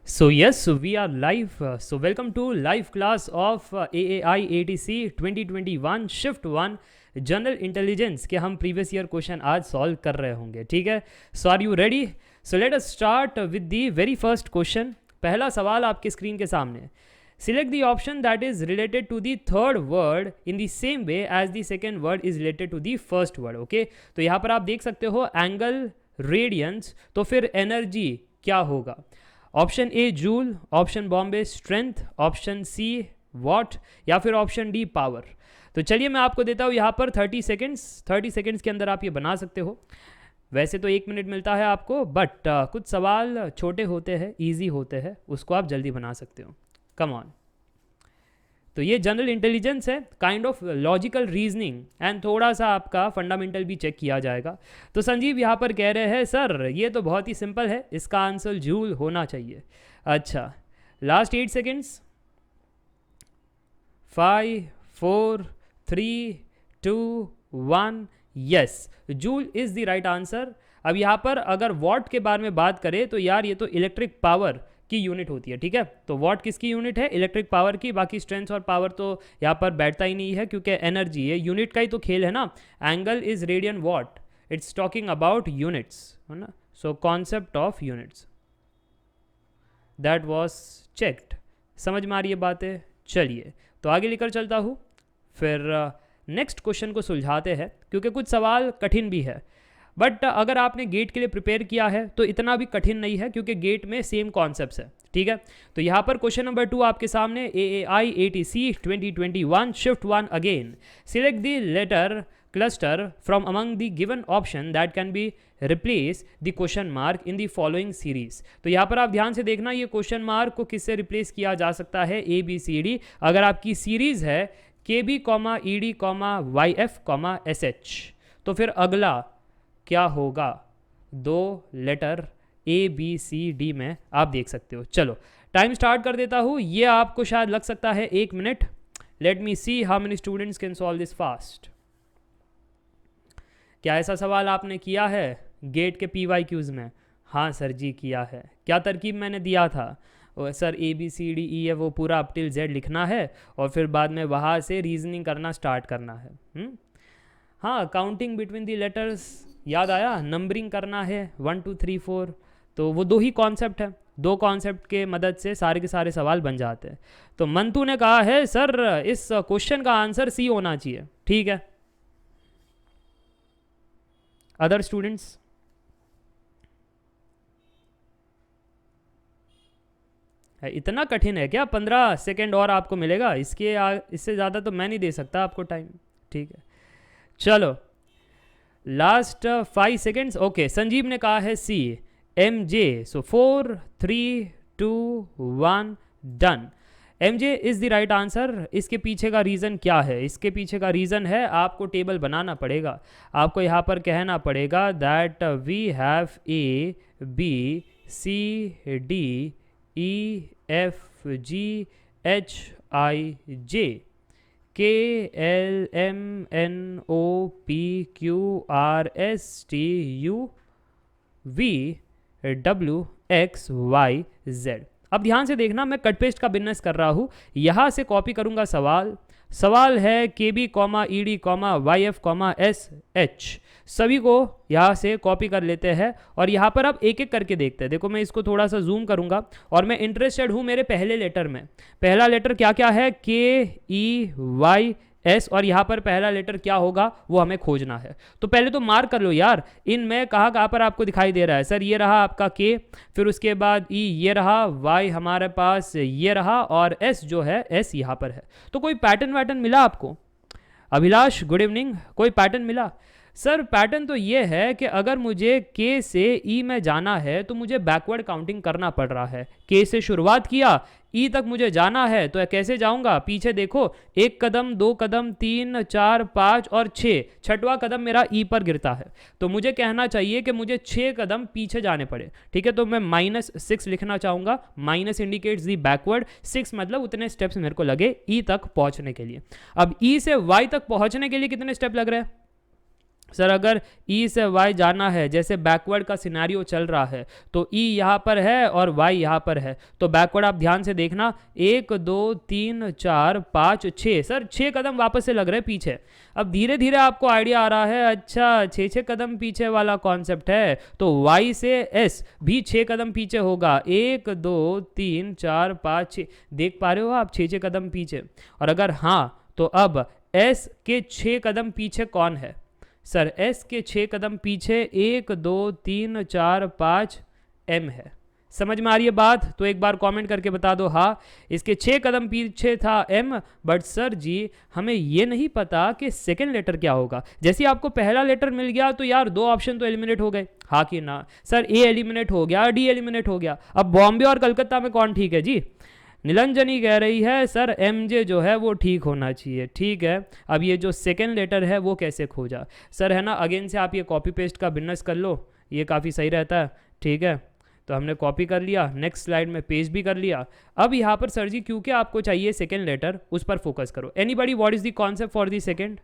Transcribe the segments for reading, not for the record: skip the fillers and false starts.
So yes, so we are live. So welcome to live class of AAI ATC 2021 Shift 1 general intelligence के हम previous year question आज solve कर रहे होंगे. ठीक है, so are you ready? So let us start with the very first question. पहला सवाल आपके स्क्रीन के सामने. Select the option that is related to the third word in the same way as the second word is related to the first word. Okay, तो यहाँ पर आप देख सकते हो एंगल, रेडियंस, तो फिर एनर्जी क्या होगा? Option A joule, option Bombay strength, option see what, या फिर ऑप्शन डी पावर. तो चलिए मैं आपको देता हूँ यहाँ पर 30 सेकेंड्स के अंदर आप ये बना सकते हो. वैसे तो 1 मिनट मिलता है आपको, बट कुछ सवाल छोटे होते हैं, ईजी होते हैं, उसको आप जल्दी बना सकते हो. Come on. तो ये जनरल इंटेलिजेंस है, kind of logical reasoning, and थोड़ा सा आपका फंडामेंटल भी चेक किया जाएगा. तो संजीव यहाँ पर कह रहे हैं सर ये तो बहुत ही सिंपल है, इसका आंसर जूल होना चाहिए. अच्छा, last 8 seconds. 5 4 3 2 1. Yes, joule is the right answer. अब यहाँ पर अगर वॉट के बारे में बात करें तो यार ये तो इलेक्ट्रिक पावर की यूनिट होती है. ठीक है, तो वॉट किसकी यूनिट है? इलेक्ट्रिक पावर की. बाकी स्ट्रेंथ और पावर तो यहाँ पर बैठता ही नहीं है, क्योंकि एनर्जी है, यूनिट का ही तो खेल है ना. Angle is radian what, it's talking about units, है ना. So concept of units, that was checked. समझ में आ रही है बातें? चलिए तो आगे लेकर चलता हूँ, फिर नेक्स्ट क्वेश्चन को सुलझाते हैं, क्योंकि कुछ सवाल कठिन भी है. बट अगर आपने गेट के लिए प्रिपेयर किया है तो इतना भी कठिन नहीं है, क्योंकि गेट में सेम कॉन्सेप्ट्स है. ठीक है, तो यहाँ पर क्वेश्चन नंबर 2 आपके सामने. AAI ATC 2021 shift 1 again. Select the letter cluster from among the given option that can be replace the question mark in the following series. तो यहाँ पर आप ध्यान से देखना, ये क्वेश्चन मार्क को किससे रिप्लेस किया जा सकता है? ABCD. अगर आपकी सीरीज है KB, ED, YF, SH, तो फिर अगला क्या होगा? 2 लेटर ABCD में आप देख सकते हो. चलो टाइम स्टार्ट कर देता हूँ. ये आपको शायद लग सकता है 1 minute. Let me see how many students can solve this fast. क्या ऐसा सवाल आपने किया है गेट के PYQs में? हाँ सर जी किया है. क्या तरकीब मैंने दिया था? सर ABCDE है, वो पूरा अप टिल Z लिखना है और फिर बाद में वहाँ से रीजनिंग करना स्टार्ट करना है. हाँ, काउंटिंग बिटवीन द लेटर्स याद आया, नंबरिंग करना है 1 2 3 4. तो वो 2 ही कॉन्सेप्ट है, 2 कॉन्सेप्ट के मदद से सारे के सारे सवाल बन जाते हैं. तो मंतू ने कहा है सर इस क्वेश्चन का आंसर सी होना चाहिए. ठीक है, अदर स्टूडेंट्स? इतना कठिन है क्या? 15 सेकेंड और आपको मिलेगा, इससे ज़्यादा तो मैं नहीं दे सकता आपको टाइम. ठीक है, चलो लास्ट 5 सेकेंड्स. ओके, संजीव ने कहा है सी. MJ. So 4 3 2 1 done. MJ is the right answer. इसके पीछे का रीज़न क्या है? इसके पीछे का रीज़न है आपको टेबल बनाना पड़ेगा. आपको यहाँ पर कहना पड़ेगा that we have ABCDEFGHIJ KLMNOPQRSTUVWXYZ. अब ध्यान से देखना, मैं कट पेस्ट का बिजनेस कर रहा हूँ. यहाँ से कॉपी करूँगा सवाल है KB, ED, YF, SH. सभी को यहाँ से कॉपी कर लेते हैं और यहाँ पर अब एक एक करके देखते हैं. देखो मैं इसको थोड़ा सा जूम करूँगा और मैं इंटरेस्टेड हूँ मेरे पहले लेटर में. पहला लेटर क्या क्या है? KEYS. और यहाँ पर पहला लेटर क्या होगा वो हमें खोजना है. तो पहले तो मार्क कर लो यार, इनमें कहाँ पर आपको दिखाई दे रहा है? सर ये रहा आपका K, फिर उसके बाद E ये रहा, Y हमारे पास ये रहा, और S जो है S यहाँ पर है. तो कोई पैटर्न मिला आपको? Abhilash good evening. कोई पैटर्न मिला? सर पैटर्न तो ये है कि अगर मुझे K से E में जाना है तो मुझे बैकवर्ड काउंटिंग करना पड़ रहा है. K से शुरुआत किया, E तक मुझे जाना है, तो कैसे जाऊंगा? पीछे देखो, 1 कदम 2 कदम 3 4 5 और 6, 6वां कदम मेरा E पर गिरता है. तो मुझे कहना चाहिए कि मुझे 6 कदम पीछे जाने पड़े. ठीक है, तो मैं -6 लिखना चाहूँगा. माइनस इंडिकेट्स दी बैकवर्ड. 6 मतलब उतने स्टेप्स मेरे को लगे E तक पहुँचने के लिए. अब E से Y तक पहुँचने के लिए कितने स्टेप लग रहे हैं? सर अगर ई से वाई जाना है, जैसे बैकवर्ड का सिनेरियो चल रहा है, तो ई यहाँ पर है और वाई यहाँ पर है, तो बैकवर्ड आप ध्यान से देखना 1 2 3 4 5 6, सर 6 कदम वापस से लग रहे हैं पीछे। अब धीरे धीरे आपको आइडिया आ रहा है, अच्छा 6 कदम पीछे वाला कॉन्सेप्ट है, तो वाई से एस भी 6 कदम पीछे होगा, 1 2 3 4 5 6, देख पा रहे हो आप 6 कदम पीछे। और अगर हाँ, तो अब एस के 6 कदम पीछे कौन है? सर एस के 6 कदम पीछे 1 2 3 4 5 एम है। समझ में आ रही है बात? तो एक बार कमेंट करके बता दो हाँ, इसके 6 कदम पीछे था एम, बट सर जी हमें ये नहीं पता कि सेकंड लेटर क्या होगा। जैसे आपको पहला लेटर मिल गया तो यार 2 ऑप्शन तो एलिमिनेट हो गए, हाँ कि ना? सर ए एलिमिनेट हो गया, डी एलिमिनेट हो गया, अब बॉम्बे और कलकत्ता में कौन ठीक है जी? नीलंजनी कह रही है सर एम जे जो है वो ठीक होना चाहिए। ठीक है, अब ये जो सेकेंड लेटर है वो कैसे खोजा? सर है ना, अगेन से आप ये कॉपी पेस्ट का बिजनेस कर लो, ये काफ़ी सही रहता है। ठीक है, तो हमने कॉपी कर लिया, नेक्स्ट स्लाइड में पेस्ट भी कर लिया। अब यहाँ पर सर जी क्योंकि आपको चाहिए सेकेंड लेटर, उस पर फोकस करो। Anybody what is the concept for the second?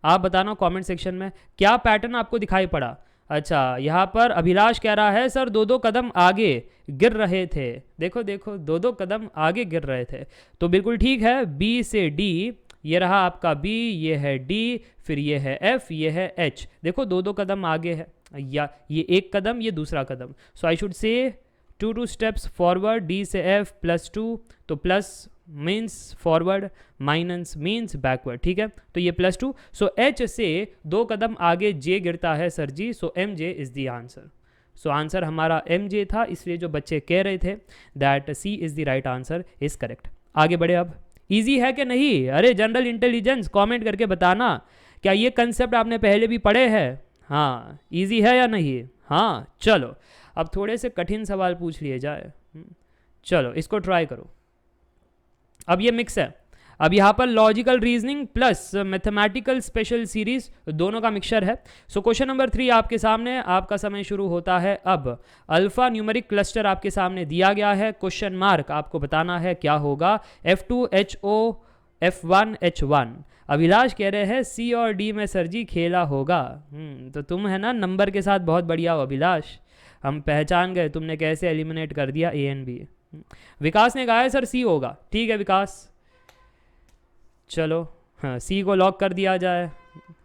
आप बताना कमेंट सेक्शन में क्या पैटर्न आपको दिखाई पड़ा। अच्छा, यहाँ पर अभिलाष कह रहा है सर 2 कदम आगे गिर रहे थे। देखो देखो 2 कदम आगे गिर रहे थे, तो बिल्कुल ठीक है। बी से डी, ये रहा आपका बी, ये है डी, फिर ये है एफ, ये है एच। देखो 2 कदम आगे है, या ये 1 कदम, ये दूसरा कदम। सो I should say 2 steps forward, D से एफ +2, तो plus means forward, minus means backward. ठीक है, तो ये +2। सो एच से 2 कदम आगे जे गिरता है sir ji, so M J is the answer. So answer हमारा एम जे था, इसलिए जो बच्चे कह रहे थे that C is the right answer is correct. आगे बढ़े अब। इजी है कि नहीं? अरे जनरल इंटेलिजेंस कमेंट करके बताना, क्या ये कंसेप्ट आपने पहले भी पढ़े हैं? हाँ, इजी है या नहीं? हाँ, चलो अब थोड़े से कठिन सवाल पूछ लिए जाए। चलो इसको ट्राई करो। अब ये मिक्स है, अब यहाँ पर logical reasoning plus mathematical special series दोनों का मिक्सचर है। सो क्वेश्चन नंबर 3 आपके सामने, आपका समय शुरू होता है अब। अल्फा न्यूमेरिक क्लस्टर आपके सामने दिया गया है, क्वेश्चन मार्क आपको बताना है क्या होगा। F2HO F1 H1। अभिलाष कह रहे हैं सी और डी में सर जी खेला होगा। तो तुम है ना नंबर के साथ बहुत बढ़िया हो अभिलाष, हम पहचान गए तुमने कैसे एलिमिनेट कर दिया ए एंड बी। विकास ने कहा है सर सी होगा। ठीक है विकास, चलो हाँ सी को लॉक कर दिया जाए।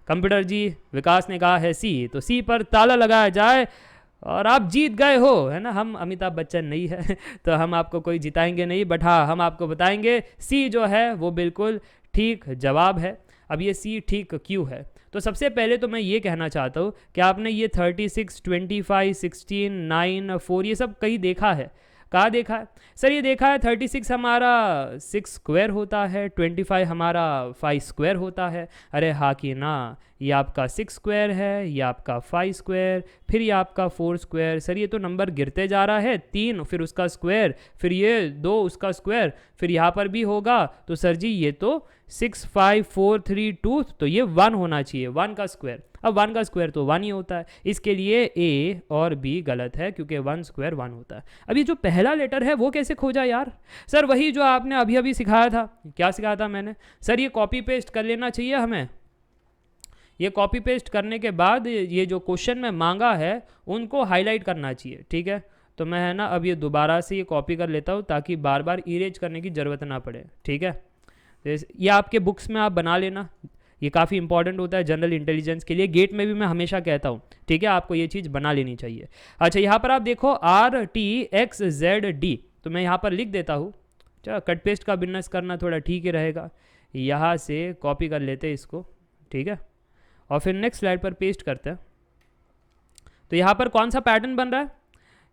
कंप्यूटर जी, विकास ने कहा है सी, तो सी पर ताला लगाया जाए और आप जीत गए हो, है ना। हम अमिताभ बच्चन नहीं है तो हम आपको कोई जिताएंगे नहीं, बट हाँ हम आपको बताएंगे सी जो है वो बिल्कुल ठीक जवाब है। अब ये सी ठीक क्यों है? तो सबसे पहले तो मैं ये कहना चाहता हूँ कि आपने ये 36, 25, 16, 9, 4 ये सब कहीं देखा है? कहाँ देखा है? सर ये देखा है 36 हमारा 6 स्क्वायर होता है, 25 हमारा 5 स्क्वायर होता है। अरे हाँ कि ना, ये आपका 6 स्क्वायर है, ये आपका 5 स्क्वायर, फिर ये आपका 4 स्क्वायर। सर ये तो नंबर गिरते जा रहा है, 3 फिर उसका स्क्वायर, फिर ये 2 उसका स्क्वायर, फिर यहाँ पर भी होगा। तो सर जी ये तो 6, 5, 4, 3, 2, तो ये 1 होना चाहिए, 1 का स्क्वायर। अब 1 का स्क्वायर तो 1 ही होता है, इसके लिए ए और बी गलत है क्योंकि 1 स्क्वायर 1 होता है। अब ये जो पहला लेटर है वो कैसे खोजा यार? सर वही जो आपने अभी अभी सिखाया था। क्या सिखाया था मैंने? सर ये कॉपी पेस्ट कर लेना चाहिए हमें। ये कॉपी पेस्ट करने के बाद ये जो क्वेश्चन में मांगा है उनको हाईलाइट करना चाहिए। ठीक है, तो मैं है ना अब ये दोबारा से ये कॉपी कर लेता हूँ ताकि बार बार इरेज करने की ज़रूरत ना पड़े। ठीक है, ये आपके बुक्स में आप बना लेना, ये काफ़ी इंपॉर्टेंट होता है जनरल इंटेलिजेंस के लिए। गेट में भी मैं हमेशा कहता हूँ, ठीक है, आपको ये चीज़ बना लेनी चाहिए। अच्छा, यहाँ पर आप देखो RTXZD, तो मैं यहाँ पर लिख देता हूँ। चलो कट पेस्ट का बिजनेस करना थोड़ा ठीक ही रहेगा। यहाँ से कॉपी कर लेते हैं इसको, ठीक है, और फिर नेक्स्ट स्लाइड पर पेस्ट करते हैं। तो यहाँ पर कौन सा पैटर्न बन रहा है?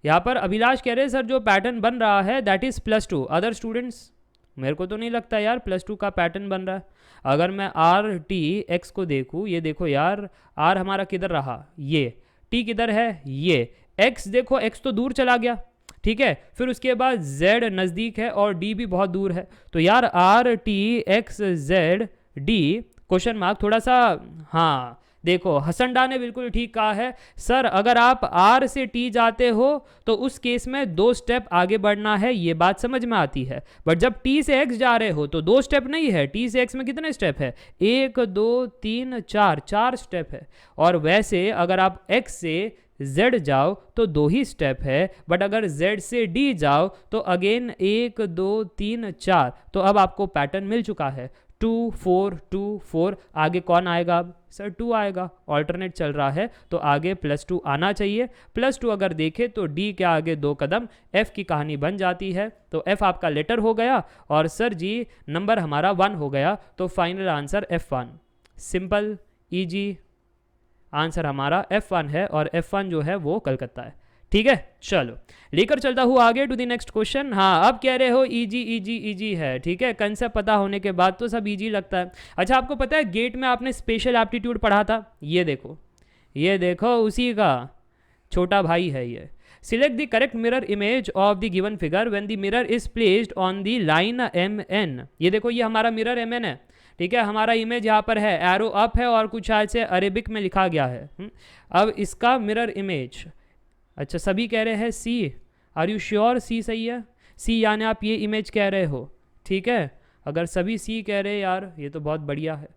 यहाँ पर अभिलाष कह रहे हैं सर जो पैटर्न बन रहा है दैट इज़ +2। अदर स्टूडेंट्स, मेरे को तो नहीं लगता यार +2 का पैटर्न बन रहा है। अगर मैं RTX को देखूँ, ये देखो यार, R हमारा किधर रहा, ये T किधर है, ये X देखो, X तो दूर चला गया। ठीक है, फिर उसके बाद Z नज़दीक है और D भी बहुत दूर है। तो यार RTXZD क्वेश्चन मार्क थोड़ा सा हाँ देखो हसनडा ने बिल्कुल ठीक कहा है सर, अगर आप R से T जाते हो तो उस केस में 2 स्टेप आगे बढ़ना है, ये बात समझ में आती है। बट जब T से X जा रहे हो तो 2 स्टेप नहीं है, T से X में कितने स्टेप है, 1 2 3 4, 4 स्टेप है। और वैसे अगर आप X से Z जाओ तो 2 ही स्टेप है, बट अगर Z से D जाओ तो अगेन 1 2 3 4। तो अब आपको पैटर्न मिल चुका है 2 4 2 4। आगे कौन आएगा अब, सर 2 आएगा, ऑल्टरनेट चल रहा है तो आगे +2 आना चाहिए। +2 अगर देखें तो D के आगे 2 कदम F की कहानी बन जाती है, तो F आपका लेटर हो गया और सर जी नंबर हमारा 1 हो गया। तो final answer F1, simple easy answer हमारा F1 है और F1 जो है वो कलकत्ता है। ठीक है, चलो लेकर चलता हूँ आगे टू द नेक्स्ट क्वेश्चन। हाँ, अब कह रहे हो इजी इजी इजी है, ठीक है, कंसेप्ट पता होने के बाद तो सब इजी लगता है। अच्छा, आपको पता है गेट में आपने स्पेशल एप्टीट्यूड पढ़ा था, ये देखो उसी का छोटा भाई है ये। Select the correct mirror image of the given figure when the mirror is placed on the line MN। ये देखो ये हमारा मिरर MN है, ठीक है, हमारा इमेज यहाँ पर है, एरो अप है और कुछ ऐसे अरेबिक में लिखा गया है। अब इसका मिरर इमेज, अच्छा सभी कह रहे हैं सी, आर यू श्योर सी सही है, सी यानी आप ये इमेज कह रहे हो, ठीक है, अगर सभी सी कह रहे हैं यार ये तो बहुत बढ़िया है,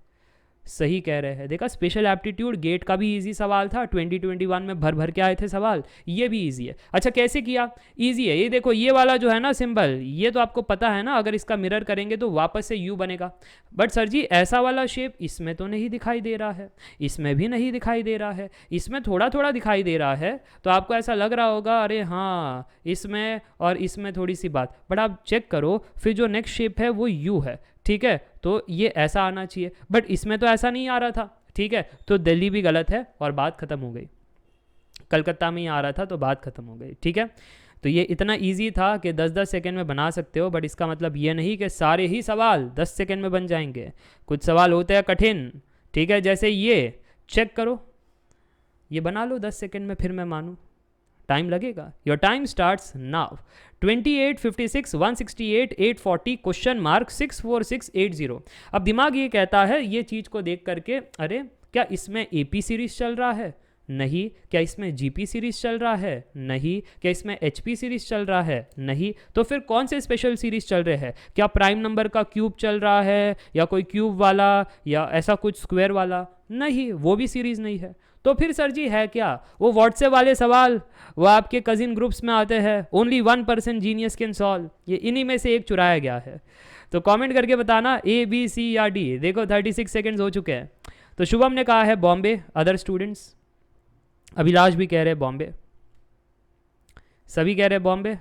सही कह रहे हैं। देखा, स्पेशल एप्टीट्यूड गेट का भी इजी सवाल था, 2021 में भर भर के आए थे सवाल, ये भी इजी है। अच्छा कैसे किया, इजी है, ये देखो ये वाला जो है ना सिंबल, ये तो आपको पता है ना, अगर इसका मिरर करेंगे तो वापस से यू बनेगा। बट सर जी ऐसा वाला शेप इसमें तो नहीं दिखाई दे रहा है, इसमें भी नहीं दिखाई दे रहा है, इसमें थोड़ा थोड़ा दिखाई दे रहा है, तो आपको ऐसा लग रहा होगा अरे हाँ इसमें और इसमें थोड़ी सी बात, बट आप चेक करो फिर जो नेक्स्ट शेप है वो यू है, ठीक है, तो ये ऐसा आना चाहिए, बट इसमें तो ऐसा नहीं आ रहा था, ठीक है, तो दिल्ली भी गलत है और बात खत्म हो गई, कलकत्ता में ही आ रहा था तो बात खत्म हो गई। ठीक है, तो ये इतना इजी था कि 10-10 सेकंड में बना सकते हो, बट इसका मतलब ये नहीं कि सारे ही सवाल 10 सेकंड में बन जाएंगे, कुछ सवाल होते हैं कठिन, ठीक है, जैसे ये चेक करो, ये बना लो 10 सेकंड में, फिर मैं मानूँ, टाइम लगेगा। Your time starts now. 28, 56, 168, 840 question mark 64680। अब दिमाग ये कहता है ये चीज़ को देख करके, अरे क्या इसमें AP सीरीज चल रहा है, नहीं, क्या इसमें GP सीरीज चल रहा है, नहीं, क्या इसमें HP सीरीज चल रहा है, नहीं, तो फिर कौन से स्पेशल सीरीज चल रहे हैं, क्या प्राइम नंबर का क्यूब चल रहा है या कोई क्यूब वाला या ऐसा कुछ स्क्वायर वाला, नहीं, वो भी सीरीज नहीं है। तो फिर सर जी है क्या, वो व्हाट्सएप वाले सवाल, वो आपके कजिन ग्रुप्स में आते हैं, ओनली 1% जीनियस कैन सॉल्व, ये इन्हीं में से एक चुराया गया है। तो कमेंट करके बताना A B C या D। देखो 36 सेकंड्स हो चुके हैं। तो शुभम ने कहा है बॉम्बे, अदर स्टूडेंट्स, अभिलाष भी कह रहे बॉम्बे, सभी कह रहे बॉम्बे,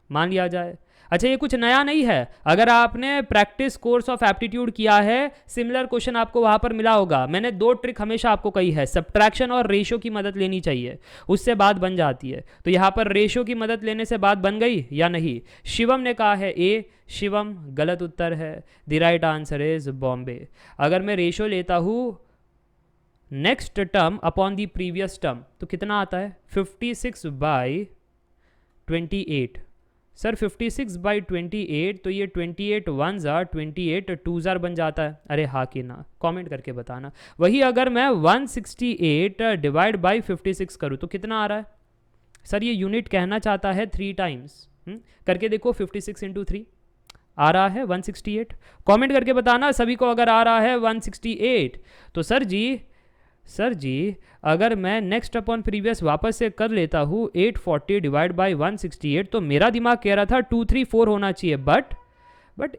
मान लिया जाए। अच्छा ये कुछ नया नहीं है, अगर आपने प्रैक्टिस कोर्स ऑफ एप्टीट्यूड किया है सिमिलर क्वेश्चन आपको वहां पर मिला होगा। मैंने 2 ट्रिक हमेशा आपको कही है, सब्ट्रैक्शन और रेशियो की मदद लेनी चाहिए, उससे बात बन जाती है। तो यहाँ पर रेशियो की मदद लेने से बात बन गई या नहीं। शिवम ने कहा है A, शिवम गलत उत्तर है, the right answer is Bombay. अगर मैं रेशियो लेता हूँ next term upon the previous term तो कितना आता है, 56/28। सर 56/28 तो ये 28 1s 28 2s बन जाता है, अरे हाँ कि ना, कमेंट करके बताना। वही अगर मैं 168 डिवाइड बाई 56 करूँ तो कितना आ रहा है, सर ये यूनिट कहना चाहता है 3 टाइम्स, करके देखो 56 × 3 आ रहा है 168। कमेंट करके बताना सभी को अगर आ रहा है 168। तो सर जी अगर मैं नेक्स्ट अपॉन प्रीवियस वापस से कर लेता हूँ 840 डिवाइड बाई 168, तो मेरा दिमाग कह रहा था 2 3 4 होना चाहिए, बट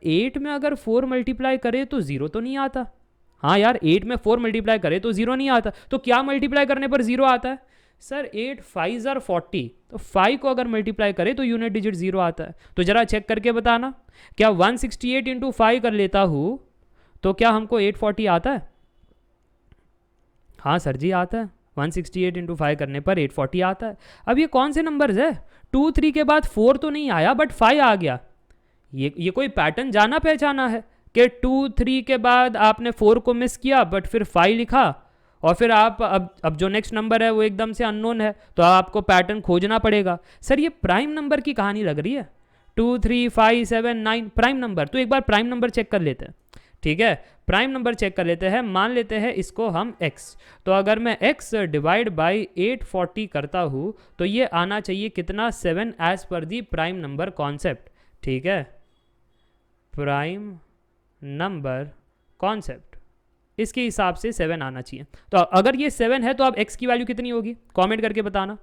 8 में अगर 4 मल्टीप्लाई करे तो 0 तो नहीं आता। हाँ यार 8 में 4 मल्टीप्लाई करे तो 0 नहीं आता, तो क्या मल्टीप्लाई करने पर 0 आता है, सर 8 5s 40, तो 5 को अगर मल्टीप्लाई करे तो यूनिट डिजिट 0 आता है। तो जरा चेक करके बताना, क्या 168 × 5 कर लेता हूँ तो क्या हमको 840 आता है। हाँ सर जी आता है, 168 × 5 करने पर 840 आता है। अब ये कौन से नंबर्स है, 2 3 के बाद 4 तो नहीं आया बट 5 आ गया, ये कोई पैटर्न जाना पहचाना है कि 2 3 के बाद आपने 4 को मिस किया बट फिर 5 लिखा, और फिर आप अब जो नेक्स्ट नंबर है वो एकदम से अननोन है, तो आपको पैटर्न खोजना पड़ेगा। सर ये प्राइम नंबर की कहानी लग रही है, 2 3 5 7 9 प्राइम नंबर, तो एक बार प्राइम नंबर चेक कर लेते हैं। ठीक है। प्राइम नंबर चेक कर लेते हैं, मान लेते हैं इसको हम x। तो अगर मैं x डिवाइड बाई 840 करता हूँ तो ये आना चाहिए कितना, 7 एज पर दी प्राइम नंबर कॉन्सेप्ट। ठीक है, प्राइम नंबर कॉन्सेप्ट इसके हिसाब से 7 आना चाहिए। तो अगर ये 7 है तो अब x की वैल्यू कितनी होगी, कमेंट करके बताना।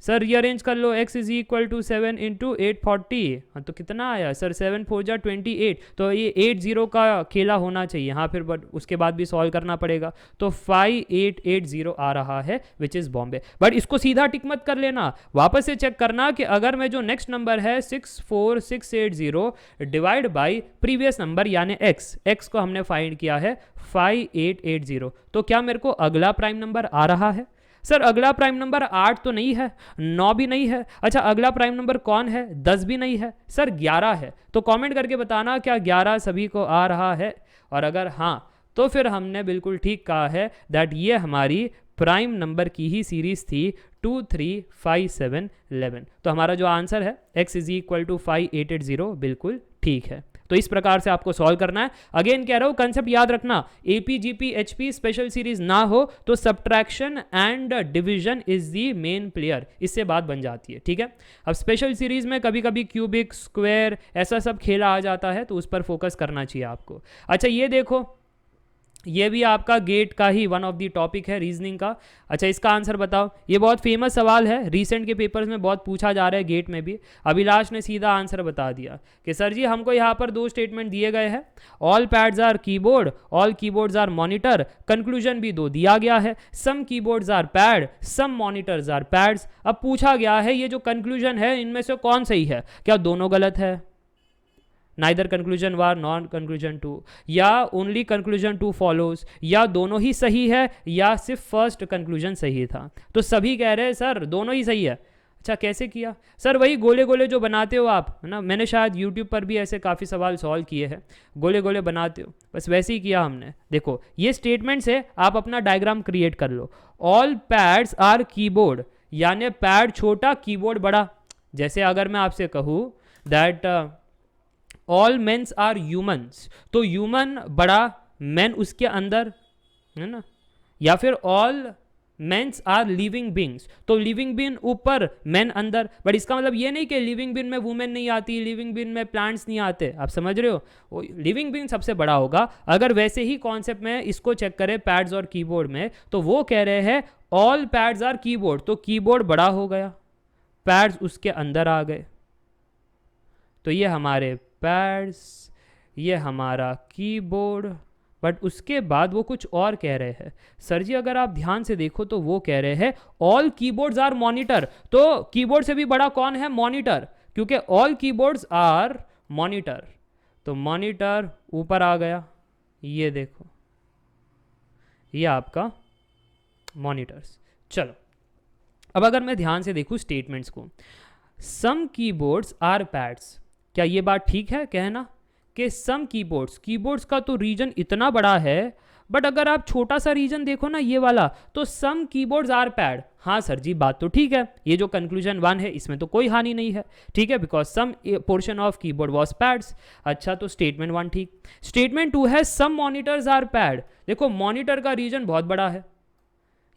सर रीअरेंज कर लो, x is equal to 7 into 840। हाँ तो कितना आया सर, 7 4 जा 28। तो ये 80 का खेला होना चाहिए, हाँ फिर बट उसके बाद भी सॉल्व करना पड़ेगा। तो 5880 आ रहा है विच इज़ बॉम्बे। बट इसको सीधा टिक मत कर लेना, वापस से चेक करना कि अगर मैं जो नेक्स्ट नंबर है 64680 डिवाइड बाई प्रीवियस नंबर यानी x को हमने फाइंड किया है 5880, तो क्या मेरे को अगला प्राइम नंबर आ रहा है। सर अगला प्राइम नंबर 8 तो नहीं है, 9 भी नहीं है। अच्छा अगला प्राइम नंबर कौन है, 10 भी नहीं है। सर 11 है। तो कमेंट करके बताना क्या 11 सभी को आ रहा है, और अगर हाँ तो फिर हमने बिल्कुल ठीक कहा है दैट ये हमारी प्राइम नंबर की ही सीरीज थी 2 3 5 7 11। तो हमारा जो आंसर है x इज इक्वल टू 5880 बिल्कुल ठीक है। तो इस प्रकार से आपको सॉल्व करना है। अगेन कह रहा हूं कंसेप्ट याद रखना, AP GP HP special series ना हो तो subtraction and division is the main player, इससे बात बन जाती है। ठीक है, अब स्पेशल सीरीज में कभी कभी क्यूबिक स्क्वायर ऐसा सब खेला आ जाता है, तो उस पर फोकस करना चाहिए आपको। अच्छा ये देखो, ये भी आपका गेट का ही वन ऑफ द टॉपिक है, रीजनिंग का। अच्छा इसका आंसर बताओ, ये बहुत फेमस सवाल है, रिसेंट के पेपर्स में बहुत पूछा जा रहा है, गेट में भी। अभिलाष ने सीधा आंसर बता दिया कि सर जी हमको यहाँ पर 2 स्टेटमेंट दिए गए हैं, all pads are keyboard, all keyboards are monitor. Conclusion भी 2 दिया गया है, some keyboards are pad, some monitors are pads. अब पूछा गया है ये जो कंक्लूजन है इनमें से कौन सही है, क्या दोनों गलत है, नाइदर कंक्लूजन 1 नॉन कंक्लूजन 2, या ओनली कंक्लूजन 2 फॉलोज, या दोनों ही सही है या सिर्फ फर्स्ट कंक्लूजन सही था। तो सभी कह रहे हैं सर दोनों ही सही है। अच्छा कैसे किया सर, वही गोले गोले जो बनाते हो आप, है ना, मैंने शायद यूट्यूब पर भी ऐसे काफ़ी सवाल सॉल्व किए हैं, गोले गोले बनाते हो, बस वैसे ही किया हमने। देखो ये स्टेटमेंट से आप अपना डायग्राम क्रिएट कर लो, ऑल पैड्स आर कीबोर्ड यानी पैड छोटा कीबोर्ड बड़ा। जैसे अगर मैं आपसे कहूँ that all mens are humans, तो ह्यूमन बड़ा, मैन उसके अंदर, है ना, या फिर all mens are living beings, तो लिविंग बीन ऊपर मैन अंदर। बट इसका मतलब ये नहीं कि लिविंग बीन में वुमेन नहीं आती, लिविंग बीन में प्लांट्स नहीं आते, आप समझ रहे हो, लिविंग बीन सबसे बड़ा होगा। अगर वैसे ही कॉन्सेप्ट में इसको चेक करें पैड्स और कीबोर्ड में, तो वो कह रहे हैं ऑल पैड्स आर कीबोर्ड, तो कीबोर्ड बड़ा हो गया, पैड्स उसके अंदर आ गए, तो ये हमारे पैड्स, ये हमारा कीबोर्ड। बट उसके बाद वो कुछ और कह रहे हैं सर जी, अगर आप ध्यान से देखो तो वो कह रहे हैं ऑल कीबोर्ड्स आर मॉनिटर, तो कीबोर्ड से भी बड़ा कौन है, मॉनिटर, क्योंकि ऑल कीबोर्ड्स आर मॉनिटर, तो मॉनिटर ऊपर आ गया, ये देखो ये आपका मॉनिटर्स। चलो अब अगर मैं ध्यान से देखूं स्टेटमेंट्स को, सम कीबोर्ड्स आर पैड्स, क्या ये बात ठीक है कहना कि सम कीबोर्ड्स का तो रीजन इतना बड़ा है, बट अगर आप छोटा सा रीजन देखो ना ये वाला, तो सम कीबोर्ड्स आर पैड। हाँ सर जी बात तो ठीक है, ये जो कंक्लूजन 1 है इसमें तो कोई हानि नहीं है, ठीक है, because some portion of keyboard was pads. अच्छा तो स्टेटमेंट 1 ठीक। स्टेटमेंट 2 है सम मॉनिटर्स आर पैड, देखो मॉनिटर का रीजन बहुत बड़ा है,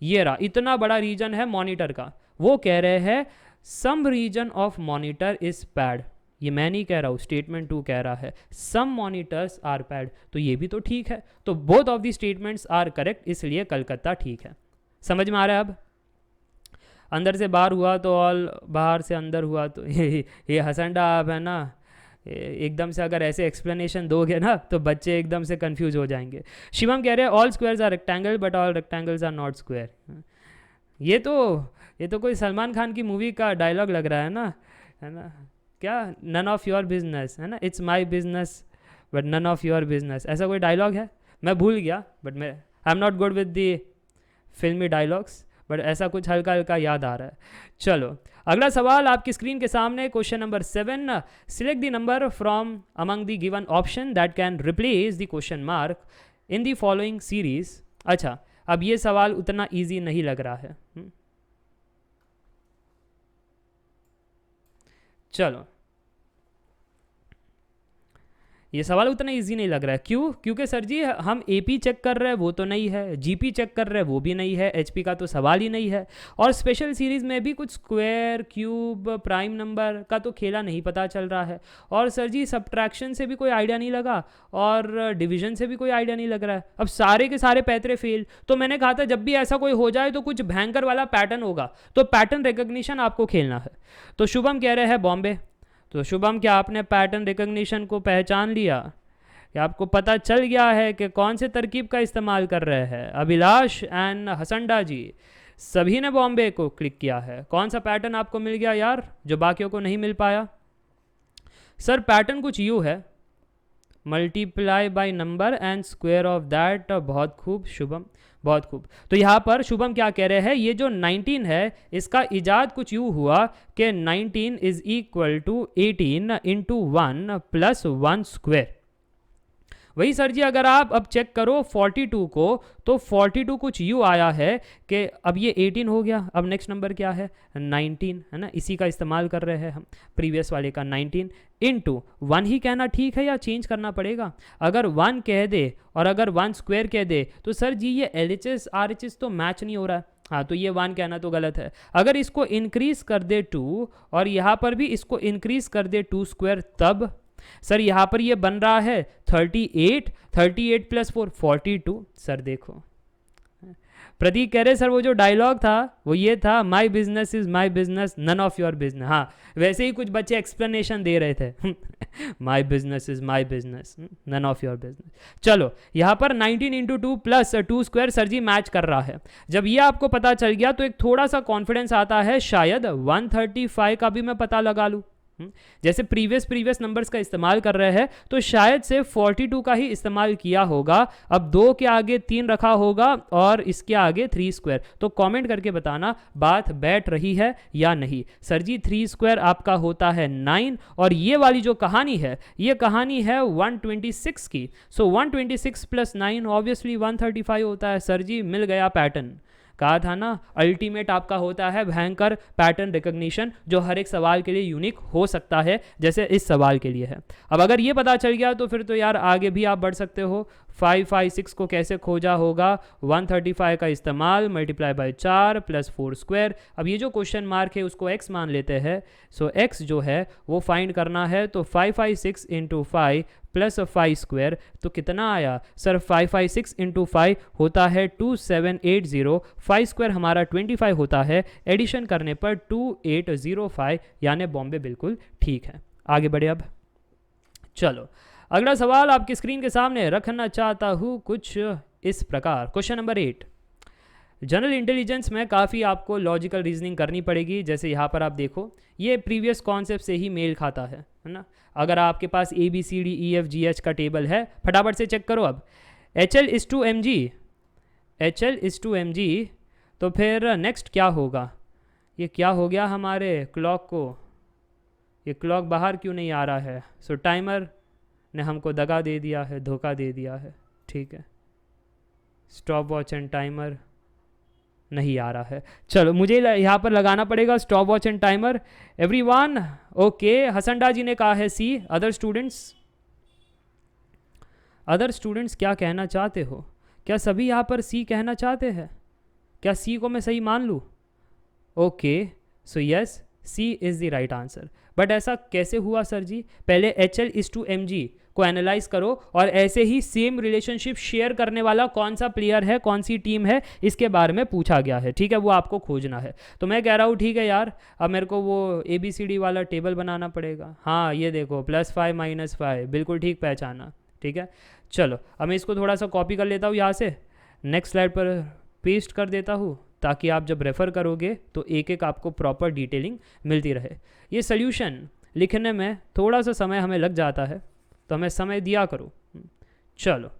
ये रहा इतना बड़ा रीजन है मॉनिटर का, वो कह रहे हैं some region of monitor is pad, ये मैं नहीं कह रहा हूँ, स्टेटमेंट 2 कह रहा है सम मॉनिटर्स आर पैड, तो ये भी तो ठीक है, तो both of the statements are correct, इसलिए कलकत्ता ठीक है। समझ में आ रहा है अब, अंदर से बाहर हुआ तो ऑल, बाहर से अंदर हुआ तो ये हसंडा आप है ना, एकदम से अगर ऐसे एक्सप्लेनेशन दोगे ना तो बच्चे एकदम से कंफ्यूज हो जाएंगे। शिवम कह रहे हैं all squares are rectangle but all rectangles are not square, ये तो कोई सलमान खान की मूवी का डायलॉग लग रहा है ना, क्या नन ऑफ योर बिजनेस, है ना, it's my business but none of your business, ऐसा कोई डायलॉग है, मैं भूल गया, बट मैं I am not good with the फिल्मी डायलॉग्स, बट ऐसा कुछ हल्का हल्का याद आ रहा है। चलो अगला सवाल आपकी स्क्रीन के सामने, question number 7, select the number from among the given option that can replace the question mark in the following series. अच्छा अब ये सवाल उतना ईजी नहीं लग रहा है, चलो ये सवाल उतना इजी नहीं लग रहा है। क्यों? क्योंकि सर जी हम एपी चेक कर रहे हैं, वो तो नहीं है, जीपी चेक कर रहे हैं, वो भी नहीं है, एचपी का तो सवाल ही नहीं है, और स्पेशल सीरीज़ में भी कुछ स्क्वायर, क्यूब, प्राइम नंबर का तो खेला नहीं पता चल रहा है, और सर जी सब्ट्रैक्शन से भी कोई आइडिया नहीं लगा, और डिवीजन से भी कोई आइडिया नहीं लग रहा है। अब सारे के सारे पैतरे फेल। तो मैंने कहा था जब भी ऐसा कोई हो जाए तो कुछ भयंकर वाला पैटर्न होगा, तो पैटर्न रिकग्निशन आपको खेलना है। तो शुभम कह रहे हैं बॉम्बे। तो शुभम, क्या आपने पैटर्न रिकग्निशन को पहचान लिया? क्या आपको पता चल गया है कि कौन से तरकीब का इस्तेमाल कर रहे हैं? अभिलाष एंड हसंडा जी, सभी ने बॉम्बे को क्लिक किया है। कौन सा पैटर्न आपको मिल गया यार जो बाकियों को नहीं मिल पाया? सर पैटर्न कुछ यूँ है, multiply by number and square of that. बहुत खूब शुभम, बहुत खूब। तो यहाँ पर शुभम क्या कह रहे हैं, ये जो 19 है इसका इजाद कुछ यूँ हुआ कि 19 is equal to 18 into 1 plus 1 square. वही सर जी अगर आप अब चेक करो 42 को, तो 42 कुछ यूँ आया है कि अब ये 18 हो गया, अब नेक्स्ट नंबर क्या है 19, है ना, इसी का इस्तेमाल कर रहे हैं हम, प्रीवियस वाले का 19 इंटू 1 ही कहना ठीक है या चेंज करना पड़ेगा? अगर 1 कह दे और अगर 1 स्क्वायर कह दे तो सर जी ये LHS RHS तो मैच नहीं हो रहा है। हाँ, तो ये 1 कहना तो गलत है। अगर इसको इंक्रीज कर दे 2 और यहाँ पर भी इसको इंक्रीज कर दे 2 स्क्वायर, तब सर यहाँ पर ये बन रहा है 38, 38 प्लस 4 42। सर देखो, प्रतीक कह रहे सर वो जो डायलॉग था वो ये था, my business is my business, none of your business. हाँ, वैसे ही कुछ बच्चे एक्सप्लेनेशन दे रहे थे my business is my business, none of your business. चलो यहाँ पर 19 into 2 plus 2 square sir ji match कर रहा है। जब ये आपको पता चल गया तो एक थोड़ा सा कॉन्फिडेंस आता है, शायद 135 का भी मैं पता लगा लूँ। जैसे प्रीवियस नंबर्स का इस्तेमाल कर रहे हैं तो शायद से 42 का ही इस्तेमाल किया होगा। अब 2 के आगे 3 रखा होगा और इसके आगे 3 स्क्वायर। तो कमेंट करके बताना बात बैठ रही है या नहीं। सर जी 3 स्क्वायर आपका होता है 9, और ये वाली जो कहानी है ये कहानी है 126 की। सो 126 प्लस 9 ऑब्वियसली 135 होता है। सर जी मिल गया पैटर्न। कहा था ना, अल्टीमेट आपका होता है भयंकर पैटर्न रिकग्निशन, जो हर एक सवाल के लिए यूनिक हो सकता है, जैसे इस सवाल के लिए है। अब अगर ये पता चल गया तो फिर तो यार आगे भी आप बढ़ सकते हो। 556 को कैसे खोजा होगा? 135 का इस्तेमाल, मल्टीप्लाई बाय 4 प्लस 4 स्क्वायर। अब ये जो क्वेश्चन मार्क है उसको x मान लेते हैं। सो x जो है वो फाइंड करना है, तो 556 इंटू 5 प्लस 5 स्क्वायर, तो कितना आया सर? 556 इंटू 5 होता है 2780, 5 स्क्वायर हमारा 25 होता है, एडिशन करने पर 2805, यानी बॉम्बे बिल्कुल ठीक है। आगे बढ़े अब। चलो अगला सवाल आपकी स्क्रीन के सामने रखना चाहता हूँ कुछ इस प्रकार। Question number 8। जनरल इंटेलिजेंस में काफ़ी आपको लॉजिकल रीजनिंग करनी पड़ेगी। जैसे यहाँ पर आप देखो, ये प्रीवियस कॉन्सेप्ट से ही मेल खाता है ना। अगर आपके पास ABCDEFGH का टेबल है, फटाफट से चेक करो। अब HL is to mg, HL is to mg, तो फिर नेक्स्ट क्या होगा? ये क्या हो गया हमारे क्लॉक को? ये क्लॉक बाहर क्यों नहीं आ रहा है? सो टाइमर ने हमको दगा दे दिया है, धोखा दे दिया है। ठीक है, स्टॉप वॉच एंड टाइमर नहीं आ रहा है। चलो मुझे यहाँ पर लगाना पड़ेगा stop watch and timer. Everyone okay, हसंडा जी ने कहा है सी। अदर स्टूडेंट्स क्या कहना चाहते हो? क्या सभी यहाँ पर सी कहना चाहते हैं? क्या सी को मैं सही मान लूँ? Okay, so yes, C is the right answer. But ऐसा कैसे हुआ सर जी? पहले HL is to mg को एनालाइज करो और ऐसे ही सेम रिलेशनशिप शेयर करने वाला कौन सा प्लेयर है, कौन सी टीम है, इसके बारे में पूछा गया है। ठीक है, वो आपको खोजना है। तो मैं कह रहा हूँ ठीक है यार, अब मेरे को वो ABCD वाला टेबल बनाना पड़ेगा। हाँ ये देखो, +5 -5, बिल्कुल ठीक पहचाना। ठीक है, चलो अब मैं इसको थोड़ा सा कॉपी कर लेता हूँ, यहाँ से नेक्स्ट स्लाइड पर पेस्ट कर देता हूँ, ताकि आप जब रेफ़र करोगे तो एक एक आपको प्रॉपर डिटेलिंग मिलती रहे। ये सोल्यूशन लिखने में थोड़ा सा समय हमें लग जाता है, तो हमें समय दिया करो। चलो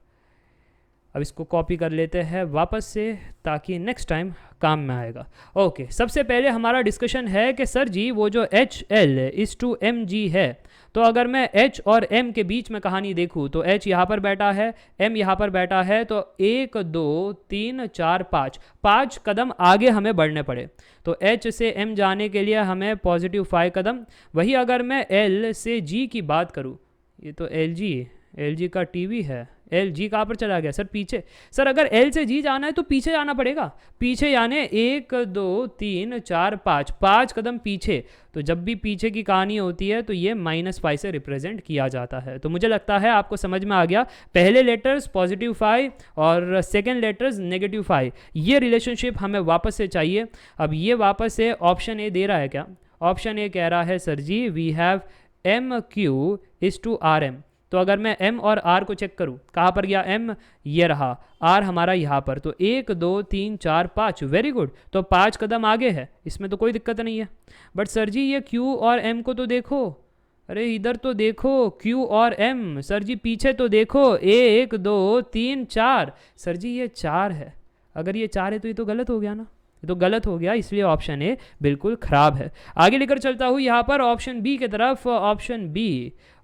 अब इसको कॉपी कर लेते हैं वापस से, ताकि नेक्स्ट टाइम काम में आएगा। ओके, सबसे पहले हमारा डिस्कशन है कि सर जी वो जो HL is to mg है, तो अगर मैं H और M के बीच में कहानी देखूँ तो H यहाँ पर बैठा है, M यहाँ पर बैठा है, तो 1 2 3 4 5 कदम आगे हमें बढ़ने पड़े। तो H से M जाने के लिए हमें +5 कदम। वही अगर मैं L से G की बात करूँ, ये तो LG LG का टीवी है, LG कहाँ पर चला गया सर? पीछे। सर अगर L से G जाना है तो पीछे जाना पड़ेगा, पीछे यानी 1 2 3 4 5, 5 कदम पीछे। तो जब भी पीछे की कहानी होती है तो ये -5 से रिप्रेजेंट किया जाता है। तो मुझे लगता है आपको समझ में आ गया, पहले लेटर्स +5 और सेकेंड लेटर्स -5, ये रिलेशनशिप हमें वापस से चाहिए। अब ये वापस से ऑप्शन ए दे रहा है क्या? ऑप्शन ए कह रहा है sir ji we have MQ = RM। तो अगर मैं M और R को चेक करूँ, कहाँ पर गया M? ये रहा, R हमारा यहाँ पर। तो 1 2 3 4 5, वेरी गुड। तो 5 कदम आगे है, इसमें तो कोई दिक्कत नहीं है। बट सर जी ये Q और M को तो देखो, अरे इधर तो देखो, Q और M। सर जी पीछे तो देखो, 1 2 3 4। सर जी ये 4 है, अगर ये 4 है तो ये तो गलत हो गया ना, ये तो गलत हो गया, इसलिए ऑप्शन ए बिल्कुल खराब है। आगे लेकर चलता हूँ यहाँ पर ऑप्शन बी की तरफ।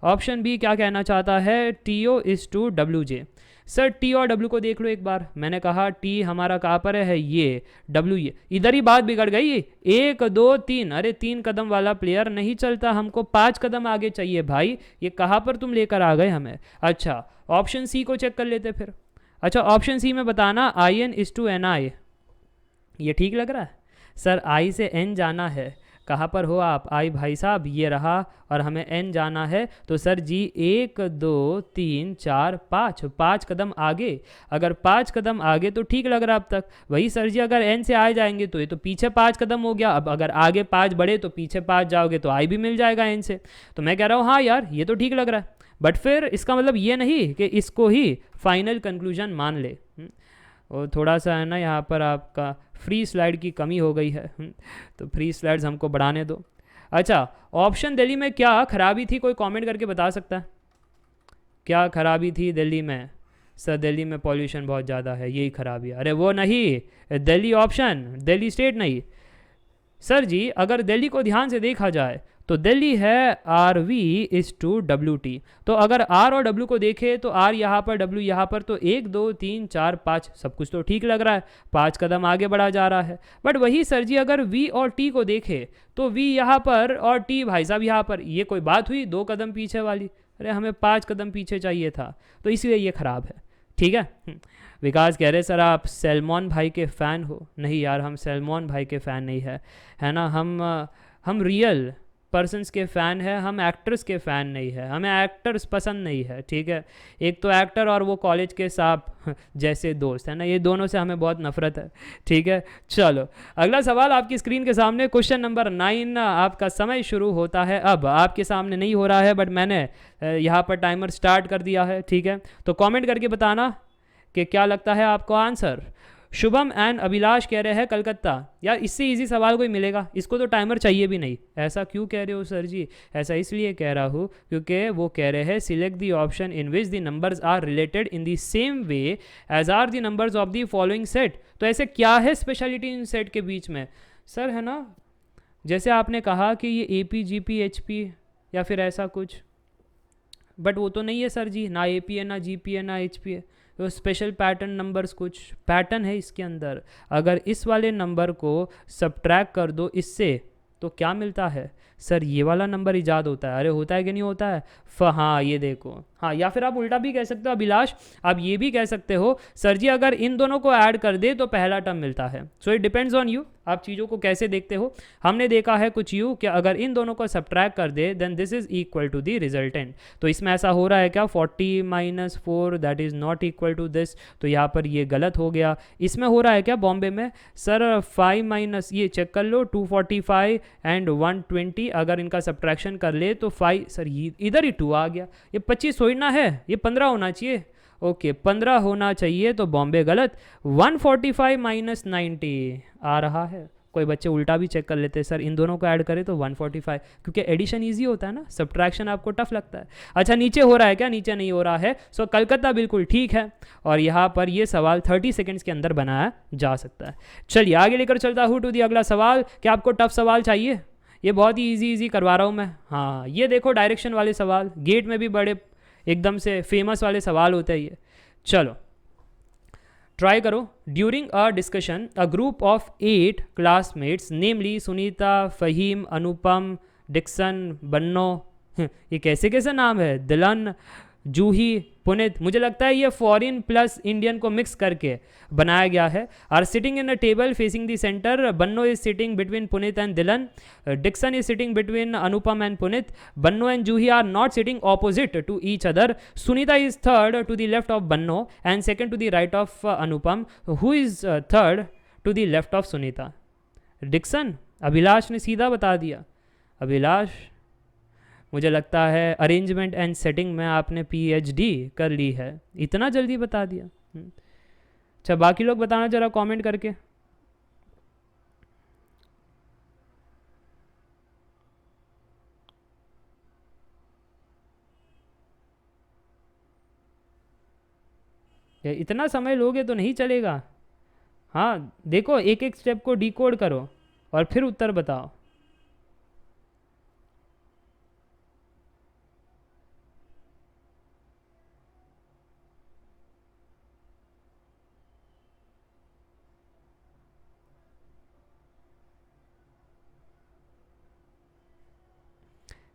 ऑप्शन बी क्या कहना चाहता है? TO = WJ। सर T और W को देख लो एक बार, मैंने कहा T हमारा कहाँ पर है? ये W, ये इधर ही बात बिगड़ गई। 1 2 3, अरे 3 कदम वाला प्लेयर नहीं चलता, हमको 5 कदम आगे चाहिए भाई, ये कहाँ पर तुम लेकर आ गए हमें? अच्छा ऑप्शन सी को चेक कर लेते फिर। अच्छा ऑप्शन सी में बताना IN = NI, ये ठीक लग रहा है? सर I से N जाना है, कहाँ पर हो आप? I भाई साहब ये रहा, और हमें N जाना है। तो सर जी 1 2 3 4 5, 5 कदम आगे। अगर 5 कदम आगे तो ठीक लग रहा है अब तक। वही सर जी अगर N से I जाएंगे तो ये तो पीछे 5 कदम हो गया। अब अगर आगे 5 बढ़े तो पीछे 5 जाओगे तो I भी मिल जाएगा N से। तो मैं कह रहा हूँ हाँ यार ये तो ठीक लग रहा है। बट फिर इसका मतलब ये नहीं कि इसको ही फाइनल कंक्लूजन मान ले। और थोड़ा सा है ना यहाँ पर आपका फ्री स्लाइड की कमी हो गई है, तो फ्री स्लाइड्स हमको बढ़ाने दो। अच्छा ऑप्शन दिल्ली में क्या खराबी थी, कोई कमेंट करके बता सकता है? क्या खराबी थी दिल्ली में? सर दिल्ली में पॉल्यूशन बहुत ज़्यादा है, यही खराबी है। अरे वो नहीं, दिल्ली ऑप्शन, दिल्ली स्टेट नहीं। सर जी अगर दिल्ली को ध्यान से देखा जाए तो दिल्ली है RV = WT। तो अगर R और W को देखे तो R यहाँ पर, W यहाँ पर, तो 1 2 3 4 5 सब कुछ तो ठीक लग रहा है, 5 कदम आगे बढ़ा जा रहा है। बट वही सर जी अगर V और T को देखे तो V यहाँ पर और T भाई साहब यहाँ पर, ये कोई बात हुई 2 कदम पीछे वाली? अरे हमें 5 कदम पीछे चाहिए था, तो इसलिए ये ख़राब है। ठीक है। विकास कह रहे सर आप सलमान भाई के फ़ैन हो? नहीं यार हम सलमान भाई के फ़ैन नहीं है ना, हम रियल पर्सन्स के फ़ैन है, हम एक्टर्स के फ़ैन नहीं है, हमें एक्टर्स पसंद नहीं है। ठीक है, एक तो एक्टर और वो कॉलेज के सांप जैसे दोस्त है ना, ये दोनों से हमें बहुत नफरत है। ठीक है चलो अगला सवाल आपकी स्क्रीन के सामने, क्वेश्चन नंबर 9, आपका समय शुरू होता है। अब आपके सामने नहीं हो रहा है बट मैंने यहाँ पर टाइमर स्टार्ट कर दिया है। ठीक है तो कमेंट करके बताना कि क्या लगता है आपको आंसर। शुभम एंड अभिलाष कह रहे हैं कलकत्ता। यार इससे इजी सवाल कोई मिलेगा? इसको तो टाइमर चाहिए भी नहीं। ऐसा क्यों कह रहे हो सर जी? ऐसा इसलिए कह रहा हूँ क्योंकि वो कह रहे हैं select the option in which the numbers are related in the same way as are the numbers of the following set. तो ऐसे क्या है स्पेशलिटी इन सेट के बीच में सर, है ना? जैसे आपने कहा कि ये AP GP HP या फिर ऐसा कुछ, बट वो तो नहीं है सर जी, ना AP है, ना GP है, ना HP है। तो स्पेशल पैटर्न नंबर्स, कुछ पैटर्न है इसके अंदर। अगर इस वाले नंबर को सब्ट्रैक्ट कर दो इससे तो क्या मिलता है सर? ये वाला नंबर इजाद होता है। अरे होता है कि नहीं होता है? हाँ ये देखो, हाँ। या फिर आप उल्टा भी कह सकते हो अभिलाष, आप ये भी कह सकते हो सर जी अगर इन दोनों को ऐड कर दे तो पहला टर्म मिलता है। So it depends on you, आप चीज़ों को कैसे देखते हो। हमने देखा है कुछ यूँ कि अगर इन दोनों को सब्ट्रैक्ट कर दे then this is equal to the resultant. तो इसमें ऐसा हो रहा है क्या 40 - 4 that is not equal to this, तो यहाँ पर ये गलत हो गया। इसमें हो रहा है क्या बॉम्बे में सर 5 - ये चेक कर लो 245 एंड 120, अगर इनका सब्ट्रैक्शन कर ले तो 5, सर इधर ही 2 आ गया। ये 25 होना है, ये 15 होना चाहिए। ओके 15 होना चाहिए, तो बॉम्बे गलत। 145 - 90 आ रहा है। कोई बच्चे उल्टा भी चेक कर लेते हैं सर इन दोनों को ऐड करें तो 145, क्योंकि एडिशन इजी होता है ना, सब्ट्रैक्शन आपको टफ लगता है। अच्छा नीचे हो रहा है क्या? नीचे नहीं हो रहा है। सो कलकत्ता बिल्कुल ठीक है, और यहाँ पर ये सवाल 30 सेकेंड्स के अंदर बनाया जा सकता है। चलिए आगे लेकर चलता हूँ टू दी अगला सवाल। क्या आपको टफ सवाल चाहिए? ये बहुत ही ईजी करवा रहा हूँ मैं। हाँ ये देखो डायरेक्शन वाले सवाल, गेट में भी बड़े एकदम से फेमस वाले सवाल होते हैं ये। चलो ट्राई करो। During a discussion a group of 8 classmates namely Sunita, Faheem, Anupam, Dixon, Banno, ये कैसे कैसे नाम है, दिलन, जूही, पुनीत, मुझे लगता है ये फॉरेन प्लस इंडियन को मिक्स करके बनाया गया है। Are sitting in a table facing the centre, Banno is sitting between Puneet and Dylan, Dixon is sitting between Anupam and Puneet, Banno and Juhi are not sitting opposite to each other, Sunita is third to the left of Banno and second to the right of Anupam, who is third to the left of Sunita? Dixon, Abhilash ने सीधा बता दिया। अभिलाष, मुझे लगता है arrangement and setting में आपने PhD कर ली है, इतना जल्दी बता दिया। अच्छा, बाकी लोग बताना जरा कमेंट करके। इतना समय लोगे तो नहीं चलेगा। हाँ देखो, एक एक स्टेप को डिकोड करो और फिर उत्तर बताओ।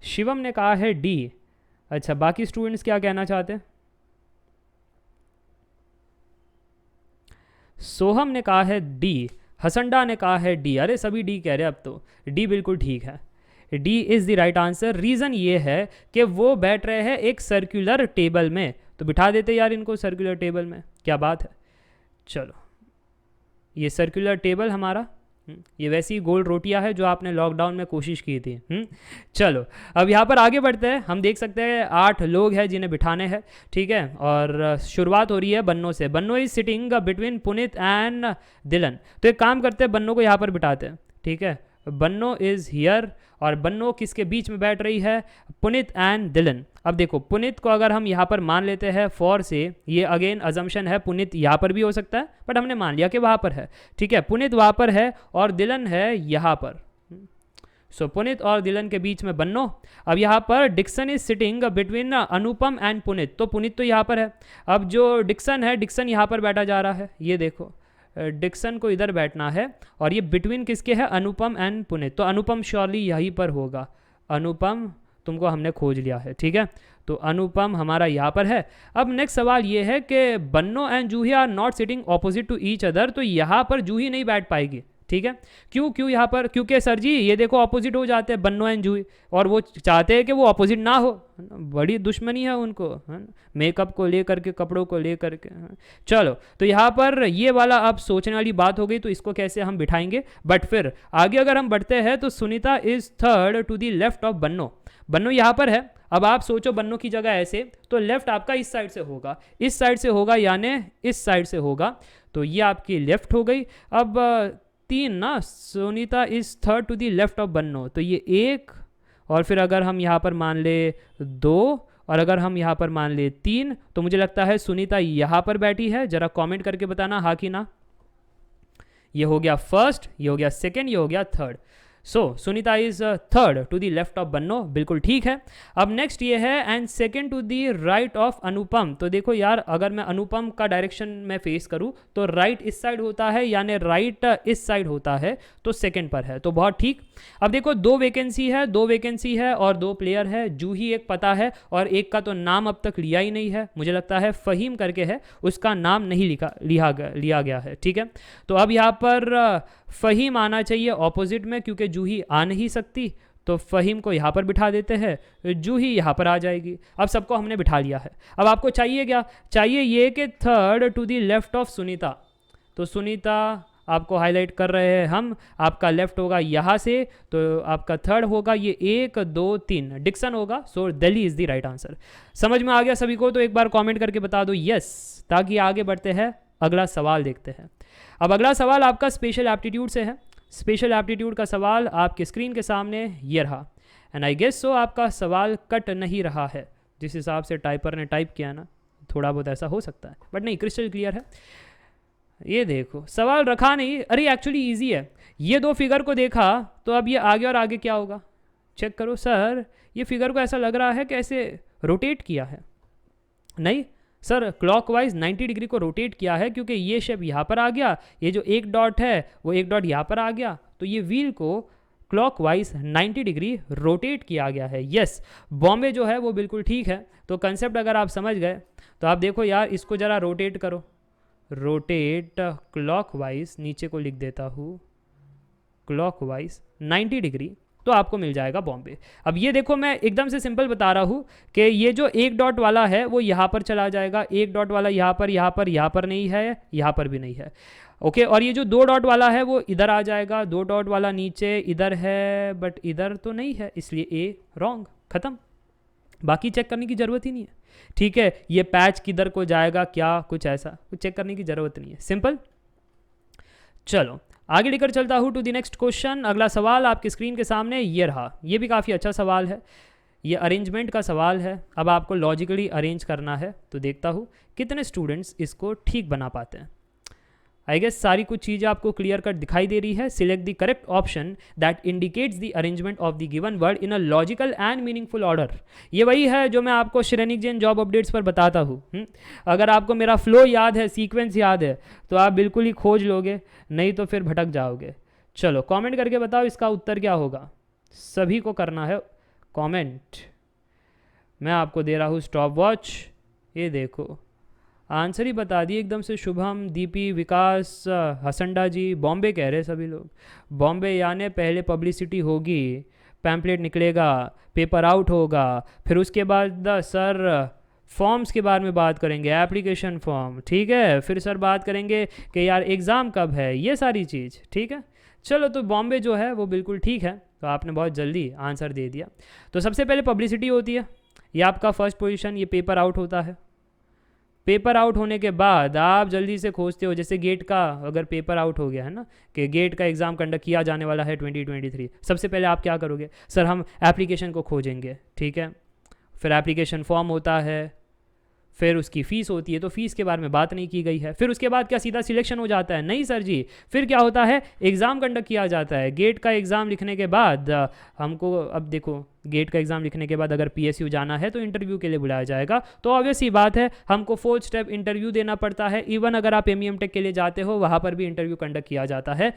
शिवम ने कहा है डी। अच्छा, बाकी स्टूडेंट्स क्या कहना चाहते हैं? सोहम ने कहा है डी, हसंडा ने कहा है डी। अरे सभी डी कह रहे हैं अब तो। डी बिल्कुल ठीक है, D is the right answer. Reason ये है कि वो बैठ रहे हैं एक सर्कुलर टेबल में, तो बिठा देते यार इनको सर्कुलर टेबल में, क्या बात है। चलो, ये सर्कुलर टेबल हमारा, ये वैसी गोल रोटियां है जो आपने लॉकडाउन में कोशिश की थी। चलो, अब यहाँ पर आगे बढ़ते हैं। हम देख सकते हैं 8 लोग हैं जिन्हें बिठाने हैं, ठीक है। और शुरुआत हो रही है बन्नो से। Banno is sitting between Puneet and Dylan, तो एक काम करते हैं, बन्नो को यहाँ पर बिठाते हैं, ठीक है। बन्नो इज़ हियर, और बन्नो किसके बीच में बैठ रही है? पुनीत एंड दिलन। अब देखो, पुनीत को अगर हम यहाँ पर मान लेते हैं फॉर से, ये अगेन अजम्पशन है, पुनीत यहाँ पर भी हो सकता है, बट हमने मान लिया कि वहाँ पर है, ठीक है। पुनीत वहाँ पर है और दिलन है यहाँ पर। सो पुनीत और दिलन के बीच में बन्नो। अब यहाँ पर Dixon is sitting between Anupam and Puneet, तो पुनीत तो यहाँ पर है। अब जो डिक्सन है, डिक्सन यहाँ पर बैठा जा रहा है, ये देखो, डिक्सन को इधर बैठना है, और ये बिटवीन किसके है? अनुपम एंड पुनीत, तो अनुपम श्योरली यहीं पर होगा। अनुपम, तुमको हमने खोज लिया है, ठीक है। तो अनुपम हमारा यहाँ पर है। अब नेक्स्ट सवाल ये है कि Banno and Juhi are not sitting opposite to each other, तो यहाँ पर जूही नहीं बैठ पाएगी, ठीक है। क्यों यहाँ पर? क्योंकि सर जी ये देखो ऑपोजिट हो जाते हैं बन्नो एंड जूही, और वो चाहते हैं कि वो ऑपोजिट ना हो, बड़ी दुश्मनी है उनको, है ना, मेकअप को लेकर के, कपड़ों को लेकर के। चलो, तो यहाँ पर ये वाला अब सोचने वाली बात हो गई, तो इसको कैसे हम बिठाएंगे। बट फिर आगे अगर हम बढ़ते हैं तो Sunita is third to the left of Banno. Banno यहाँ पर है। अब आप सोचो बन्नो की जगह ऐसे, तो लेफ्ट आपका इस साइड से होगा, इस साइड से होगा, यानी इस साइड से होगा, तो ये आपकी लेफ्ट हो गई। अब 3 ना, Sunita is third to the left of Banno, तो ये 1, और फिर अगर हम यहाँ पर मान ले 2, और अगर हम यहाँ पर मान ले 3, तो मुझे लगता है सुनीता यहाँ पर बैठी है। जरा कमेंट करके बताना हाँ कि ना। ये हो गया फर्स्ट, ये हो गया सेकेंड, ये हो गया third. So Sunita is third to the left of Banno, बिल्कुल ठीक है। अब नेक्स्ट ये है and second to the right of Anupam. तो देखो यार, अगर मैं अनुपम का डायरेक्शन में फेस करूँ तो राइट इस साइड होता है, यानी राइट इस साइड होता है, तो सेकेंड पर है, तो बहुत ठीक। अब देखो 2 वैकेंसी है और 2 प्लेयर है। जूही एक पता है, और एक का तो नाम अब तक लिया ही नहीं है, मुझे लगता है फ़हीम करके है, उसका नाम नहीं लिया गया है, ठीक है। तो अब यहाँ पर फ़हीम आना चाहिए ऑपोजिट में, क्योंकि जूही आ नहीं सकती, तो फ़हीम को यहाँ पर बिठा देते हैं, जूही यहाँ पर आ जाएगी। अब सबको हमने बिठा लिया है। अब आपको चाहिए क्या? चाहिए ये कि third to the left of Sunita. तो सुनीता आपको हाईलाइट कर रहे हैं हम, आपका लेफ्ट होगा यहाँ से, तो आपका थर्ड होगा ये 1 2 3 डिक्सन होगा। So Delhi is the right answer. समझ में आ गया सभी को? तो एक बार कमेंट करके बता दो यस, ताकि आगे बढ़ते हैं, अगला सवाल देखते हैं। अब अगला सवाल आपका स्पेशल एप्टीट्यूड से है। स्पेशल एप्टीट्यूड का सवाल आपके स्क्रीन के सामने ये रहा, एंड आई गेस सो आपका सवाल कट नहीं रहा है, जिस हिसाब से टाइपर ने टाइप किया ना, थोड़ा बहुत ऐसा हो सकता है, बट नहीं, क्रिस्टल क्लियर है। ये देखो, सवाल रखा नहीं, अरे एक्चुअली ईजी है। ये 2 फिगर को देखा, तो अब ये आगे और आगे क्या होगा, चेक करो। सर ये फिगर को ऐसा लग रहा है कि ऐसे रोटेट किया है। नहीं सर, क्लॉकवाइज 90 डिग्री को रोटेट किया है, क्योंकि ये शेप यहाँ पर आ गया, ये जो 1 डॉट है वो 1 डॉट यहाँ पर आ गया, तो ये व्हील को क्लॉकवाइज 90 डिग्री रोटेट किया गया है। यस, बॉम्बे जो है वो बिल्कुल ठीक है। तो कंसेप्ट अगर आप समझ गए तो आप देखो यार, इसको ज़रा रोटेट करो, रोटेट क्लॉकवाइज, नीचे को लिख देता हूँ क्लॉकवाइज 90 डिग्री, तो आपको मिल जाएगा बॉम्बे। अब ये देखो, मैं एकदम से सिंपल बता रहा हूँ कि ये जो एक डॉट वाला है वो यहाँ पर चला जाएगा, एक डॉट वाला यहाँ पर, यहाँ पर, यहाँ पर नहीं है, यहाँ पर भी नहीं है। ओके, और ये जो दो डॉट वाला है वो इधर आ जाएगा, दो डॉट वाला नीचे इधर है, बट इधर तो नहीं है, इसलिए ए रॉन्ग, खत्म। बाकी चेक करने की ज़रूरत ही नहीं है। ठीक है, ये पैच किधर को जाएगा, क्या कुछ ऐसा कुछ चेक करने की ज़रूरत नहीं है, सिंपल। चलो आगे लेकर चलता हूँ टू द नेक्स्ट क्वेश्चन। अगला सवाल आपकी स्क्रीन के सामने ये रहा। ये भी काफ़ी अच्छा सवाल है, ये अरेंजमेंट का सवाल है। अब आपको लॉजिकली अरेंज करना है, तो देखता हूँ कितने स्टूडेंट्स इसको ठीक बना पाते हैं। आई गेस सारी कुछ चीज़ें आपको क्लियर कट दिखाई दे रही है। Select the correct option that indicates the arrangement of the given word in a logical and meaningful order. ये वही है जो मैं आपको श्रेणिक जैन जॉब अपडेट्स पर बताता हूँ। अगर आपको मेरा फ्लो याद है, सीक्वेंस याद है, तो आप बिल्कुल ही खोज लोगे, नहीं तो फिर भटक जाओगे। चलो कमेंट करके बताओ इसका उत्तर क्या होगा। सभी को करना है कमेंट। मैं आपको दे रहा हूँ स्टॉप वॉच। ये देखो आंसर ही बता दिए एकदम से। शुभम, दीपी, विकास, हसंडा जी, बॉम्बे कह रहे सभी लोग। बॉम्बे यानी पहले पब्लिसिटी होगी, पैम्पलेट निकलेगा, पेपर आउट होगा, फिर उसके बाद सर फॉर्म्स के बारे में बात करेंगे, एप्लीकेशन फॉर्म, ठीक है, फिर सर बात करेंगे कि यार एग्ज़ाम कब है, ये सारी चीज़, ठीक है। चलो तो बॉम्बे जो है वो बिल्कुल ठीक है, तो आपने बहुत जल्दी आंसर दे दिया। तो सबसे पहले पब्लिसिटी होती है, ये आपका फर्स्ट पोजीशन, ये पेपर आउट होता है। पेपर आउट होने के बाद आप जल्दी से खोजते हो, जैसे गेट का अगर पेपर आउट हो गया है ना, कि गेट का एग्ज़ाम कंडक्ट किया जाने वाला है 2023, सबसे पहले आप क्या करोगे, सर हम एप्लीकेशन को खोजेंगे, ठीक है। फिर एप्लीकेशन फॉर्म होता है, फिर उसकी फ़ीस होती है, तो फ़ीस के बारे में बात नहीं की गई है। फिर उसके बाद क्या सीधा सिलेक्शन हो जाता है? नहीं सर जी, फिर क्या होता है, एग्ज़ाम कंडक्ट किया जाता है। गेट का एग्ज़ाम लिखने के बाद हमको, अब देखो गेट का एग्ज़ाम लिखने के बाद अगर PSU जाना है तो इंटरव्यू के लिए बुलाया जाएगा, तो ऑब्वियस ही बात है हमको 4 स्टेप इंटरव्यू देना पड़ता है। इवन अगर आप MEM टेक के लिए जाते हो, वहाँ पर भी इंटरव्यू कंडक्ट किया जाता है।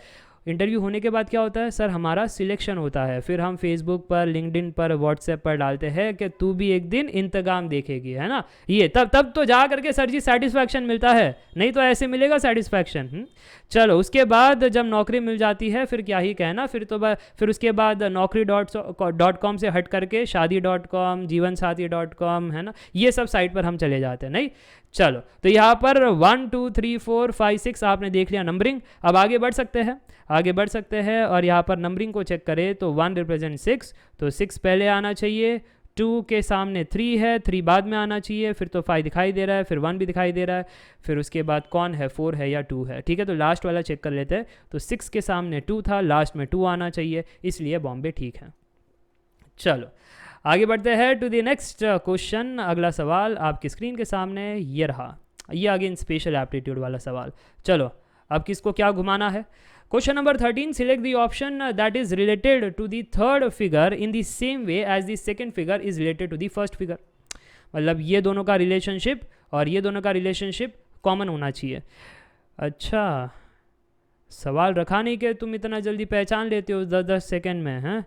इंटरव्यू होने के बाद क्या होता है, सर हमारा सिलेक्शन होता है। फिर हम फेसबुक पर, लिंक्डइन पर, व्हाट्सएप पर डालते हैं कि तू भी एक दिन इंतजाम देखेगी, है ना। ये तब तो जा करके सर जी सेटिस्फैक्शन मिलता है, नहीं तो ऐसे मिलेगा सेटिस्फैक्शन। चलो उसके बाद जब नौकरी मिल जाती है फिर क्या ही कहना, फिर उसके बाद naukri.com से हट करके shaadi.com, jeevansathi.com, है ना, ये सब साइट पर हम चले जाते हैं। नहीं, चलो तो यहाँ पर 1 2 3 4 5 6 आपने देख लिया नंबरिंग। अब आगे बढ़ सकते हैं और यहाँ पर नंबरिंग को चेक करें तो 1 रिप्रेजेंट 6, तो 6 पहले आना चाहिए, 2 के सामने 3 है, 3 बाद में आना चाहिए, फिर तो 5 दिखाई दे रहा है, फिर 1 भी दिखाई दे रहा है, फिर उसके बाद कौन है, 4 है या 2 है, ठीक है। तो लास्ट वाला चेक कर लेते हैं। तो 6 के सामने 2 था, लास्ट में 2 आना चाहिए, इसलिए बॉम्बे ठीक है। चलो आगे बढ़ते हैं टू द नेक्स्ट क्वेश्चन। अगला सवाल आपकी स्क्रीन के सामने ये रहा, ये अगेन स्पेशल एप्टीट्यूड वाला सवाल। चलो अब किसको क्या घुमाना है। Question number 13, select the option that is related to the third figure in the same way as the second figure is related to the first figure. मतलब ये दोनों का रिलेशनशिप और ये दोनों का रिलेशनशिप कॉमन होना चाहिए। अच्छा, सवाल रखा नहीं कि तुम इतना जल्दी पहचान लेते हो 10-10 सेकेंड में, हैं।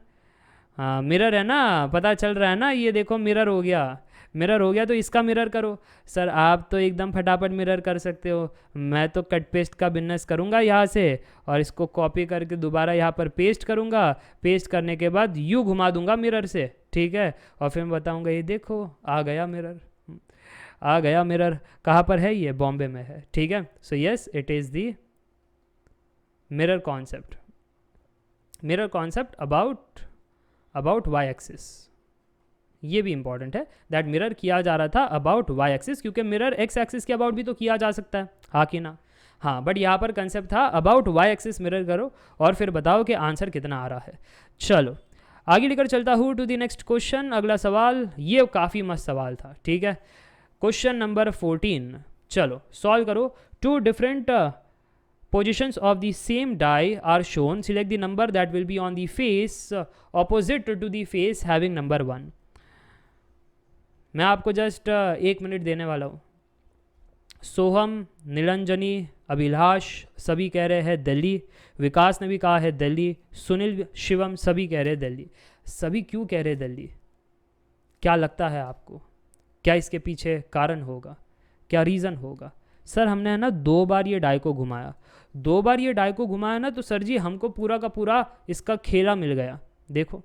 हाँ मिरर है ना, पता चल रहा है ना, ये देखो मिरर हो गया तो इसका मिरर करो। सर आप तो एकदम फटाफट मिरर कर सकते हो, मैं तो कट पेस्ट का बिजनेस करूँगा यहाँ से, और इसको कॉपी करके दोबारा यहाँ पर पेस्ट करूँगा, पेस्ट करने के बाद यूँ घुमा दूँगा मिरर से, ठीक है, और फिर मैं बताऊँगा ये देखो आ गया मिरर। कहाँ पर है ये, बॉम्बे में है, ठीक है। So yes, it is the mirror concept about Y axis. ये भी इंपॉर्टेंट है दैट मिरर किया जा रहा था अबाउट वाई एक्सिस, क्योंकि मिरर एक्स एक्सिस के अबाउट भी तो किया जा सकता है, हाँ कि ना। हाँ, बट यहाँ पर कंसेप्ट था अबाउट वाई एक्सिस मिरर करो और फिर बताओ कि आंसर कितना आ रहा है। चलो आगे लेकर चलता हूँ टू द नेक्स्ट क्वेश्चन। अगला सवाल ये काफ़ी मस्त सवाल था, ठीक है। क्वेश्चन नंबर 14, चलो सॉल्व करो। 2 different positions of the same die are shown. Select the number that will be on the face opposite to the face having number 1. मैं आपको जस्ट 1 मिनट देने वाला हूँ। सोहम, नीलंजनी, अभिलाष सभी कह रहे हैं दिल्ली, विकास ने भी कहा है दिल्ली, सुनील, शिवम सभी कह रहे हैं दिल्ली। सभी क्यों कह रहे हैं दिल्ली? क्या लगता है आपको? क्या इसके पीछे कारण होगा? क्या रीज़न होगा? सर हमने है ना 2 बार ये डाई को घुमाया, 2 बार ये डाई को घुमाया ना, तो सर जी हमको पूरा का पूरा इसका खेला मिल गया। देखो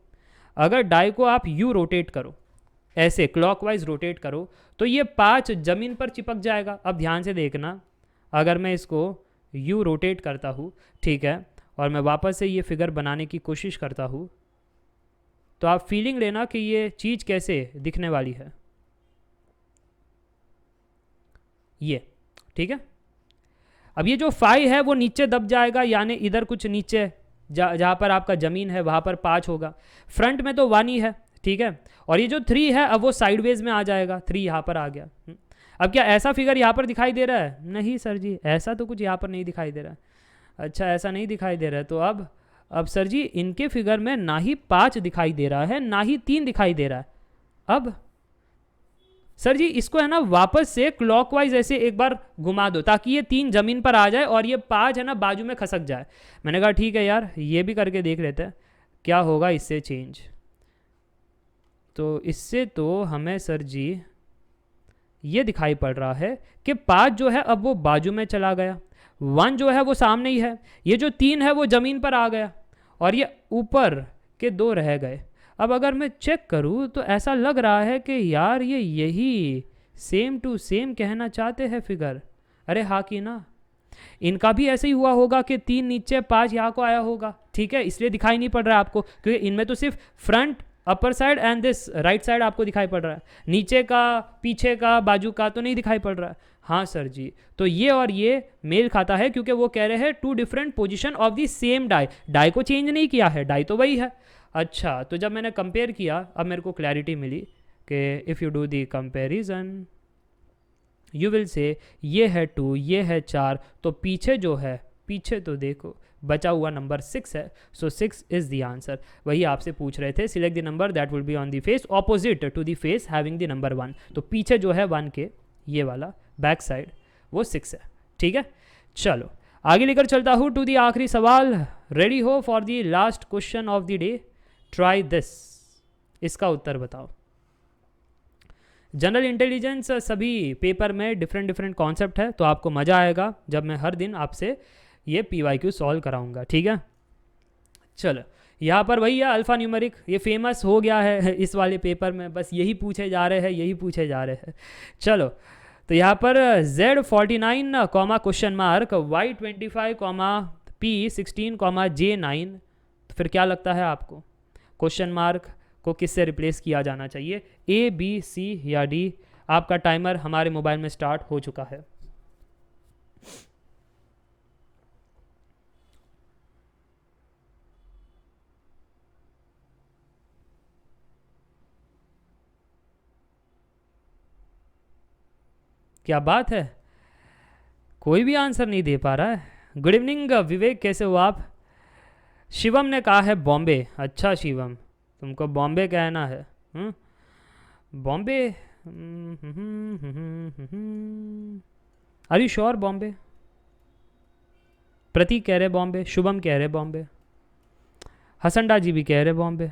अगर डाई को आप यू रोटेट करो, ऐसे क्लॉकवाइज रोटेट करो, तो ये 5 ज़मीन पर चिपक जाएगा। अब ध्यान से देखना, अगर मैं इसको यू रोटेट करता हूँ, ठीक है, और मैं वापस से ये फिगर बनाने की कोशिश करता हूँ, तो आप फीलिंग लेना कि ये चीज़ कैसे दिखने वाली है। ये ठीक है। अब ये जो 5 है वो नीचे दब जाएगा, यानी इधर कुछ नीचे जहाँ पर आपका ज़मीन है वहाँ पर 5 होगा। फ्रंट में तो 1 ही है, ठीक है। और ये जो 3 है अब वो साइडवेज में आ जाएगा, 3 यहाँ पर आ गया। अब क्या ऐसा फिगर यहाँ पर दिखाई दे रहा है? नहीं सर जी, ऐसा तो कुछ यहाँ पर नहीं दिखाई दे रहा है। अच्छा ऐसा नहीं दिखाई दे रहा है, तो अब सर जी इनके फिगर में ना ही 5 दिखाई दे रहा है ना ही 3 दिखाई दे रहा है। अब सर जी इसको है ना वापस से क्लॉकवाइज ऐसे एक बार घुमा दो ताकि ये 3 ज़मीन पर आ जाए और ये 5 है ना बाजू में खसक जाए। मैंने कहा ठीक है यार, ये भी करके देख लेते हैं क्या होगा इससे चेंज। तो इससे तो हमें सर जी ये दिखाई पड़ रहा है कि 5 जो है अब वो बाजू में चला गया, 1 जो है वो सामने ही है, ये जो 3 है वो ज़मीन पर आ गया और ये ऊपर के 2 रह गए। अब अगर मैं चेक करूँ तो ऐसा लग रहा है कि यार ये यही सेम टू सेम कहना चाहते हैं फिगर। अरे हाँ कि ना, इनका भी ऐसे ही हुआ होगा कि 3 नीचे 5 यहाँ को आया होगा, ठीक है, इसलिए दिखाई नहीं पड़ रहा है आपको, क्योंकि इनमें तो सिर्फ front upper side and this right side आपको दिखाई पड़ रहा है, नीचे का पीछे का बाजू का तो नहीं दिखाई पड़ रहा है। हाँ सर जी, तो ये और ये मेल खाता है क्योंकि वो कह रहे हैं 2 different position of the same die, die को चेंज नहीं किया है, डाई तो वही है। अच्छा तो जब मैंने कंपेयर किया अब मेरे को क्लैरिटी मिली कि if you do the comparison you will say ये है 2 ये है 4, तो पीछे जो है, पीछे तो देखो बचा हुआ नंबर 6 है, सो 6 इज़ द आंसर। वही आपसे पूछ रहे थे, select the number that will be on the face opposite to the face having the number 1, तो पीछे जो है 1 के ये वाला बैक साइड वो 6 है, ठीक है। चलो आगे लेकर चलता हूँ टू द आखिरी सवाल। रेडी हो for the last question of the day? Try this, इसका उत्तर बताओ। जनरल इंटेलिजेंस सभी पेपर में डिफरेंट डिफरेंट कॉन्सेप्ट है, तो आपको मज़ा आएगा जब मैं हर दिन आपसे ये PYQ सॉल्व कराऊंगा, ठीक है। चलो यहाँ पर वही है अल्फ़ा न्यूमेरिक, ये फेमस हो गया है इस वाले पेपर में, बस यही पूछे जा रहे हैं यही पूछे जा रहे हैं। चलो तो यहाँ पर Z49 comma question mark Y25 comma P16 comma J9, तो फिर क्या लगता है आपको क्वेश्चन मार्क को किससे रिप्लेस किया जाना चाहिए, A B C या D? आपका टाइमर हमारे मोबाइल में स्टार्ट हो चुका है। क्या बात है, कोई भी आंसर नहीं दे पा रहा है। गुड इवनिंग विवेक, कैसे हो आप? शिवम ने कहा है बॉम्बे। अच्छा शिवम, तुमको बॉम्बे कहना है? Bombay, are you sure Bombay? Prateek कह रहे बॉम्बे, शुभम कह रहे बॉम्बे, हसनडा जी भी कह रहे बॉम्बे।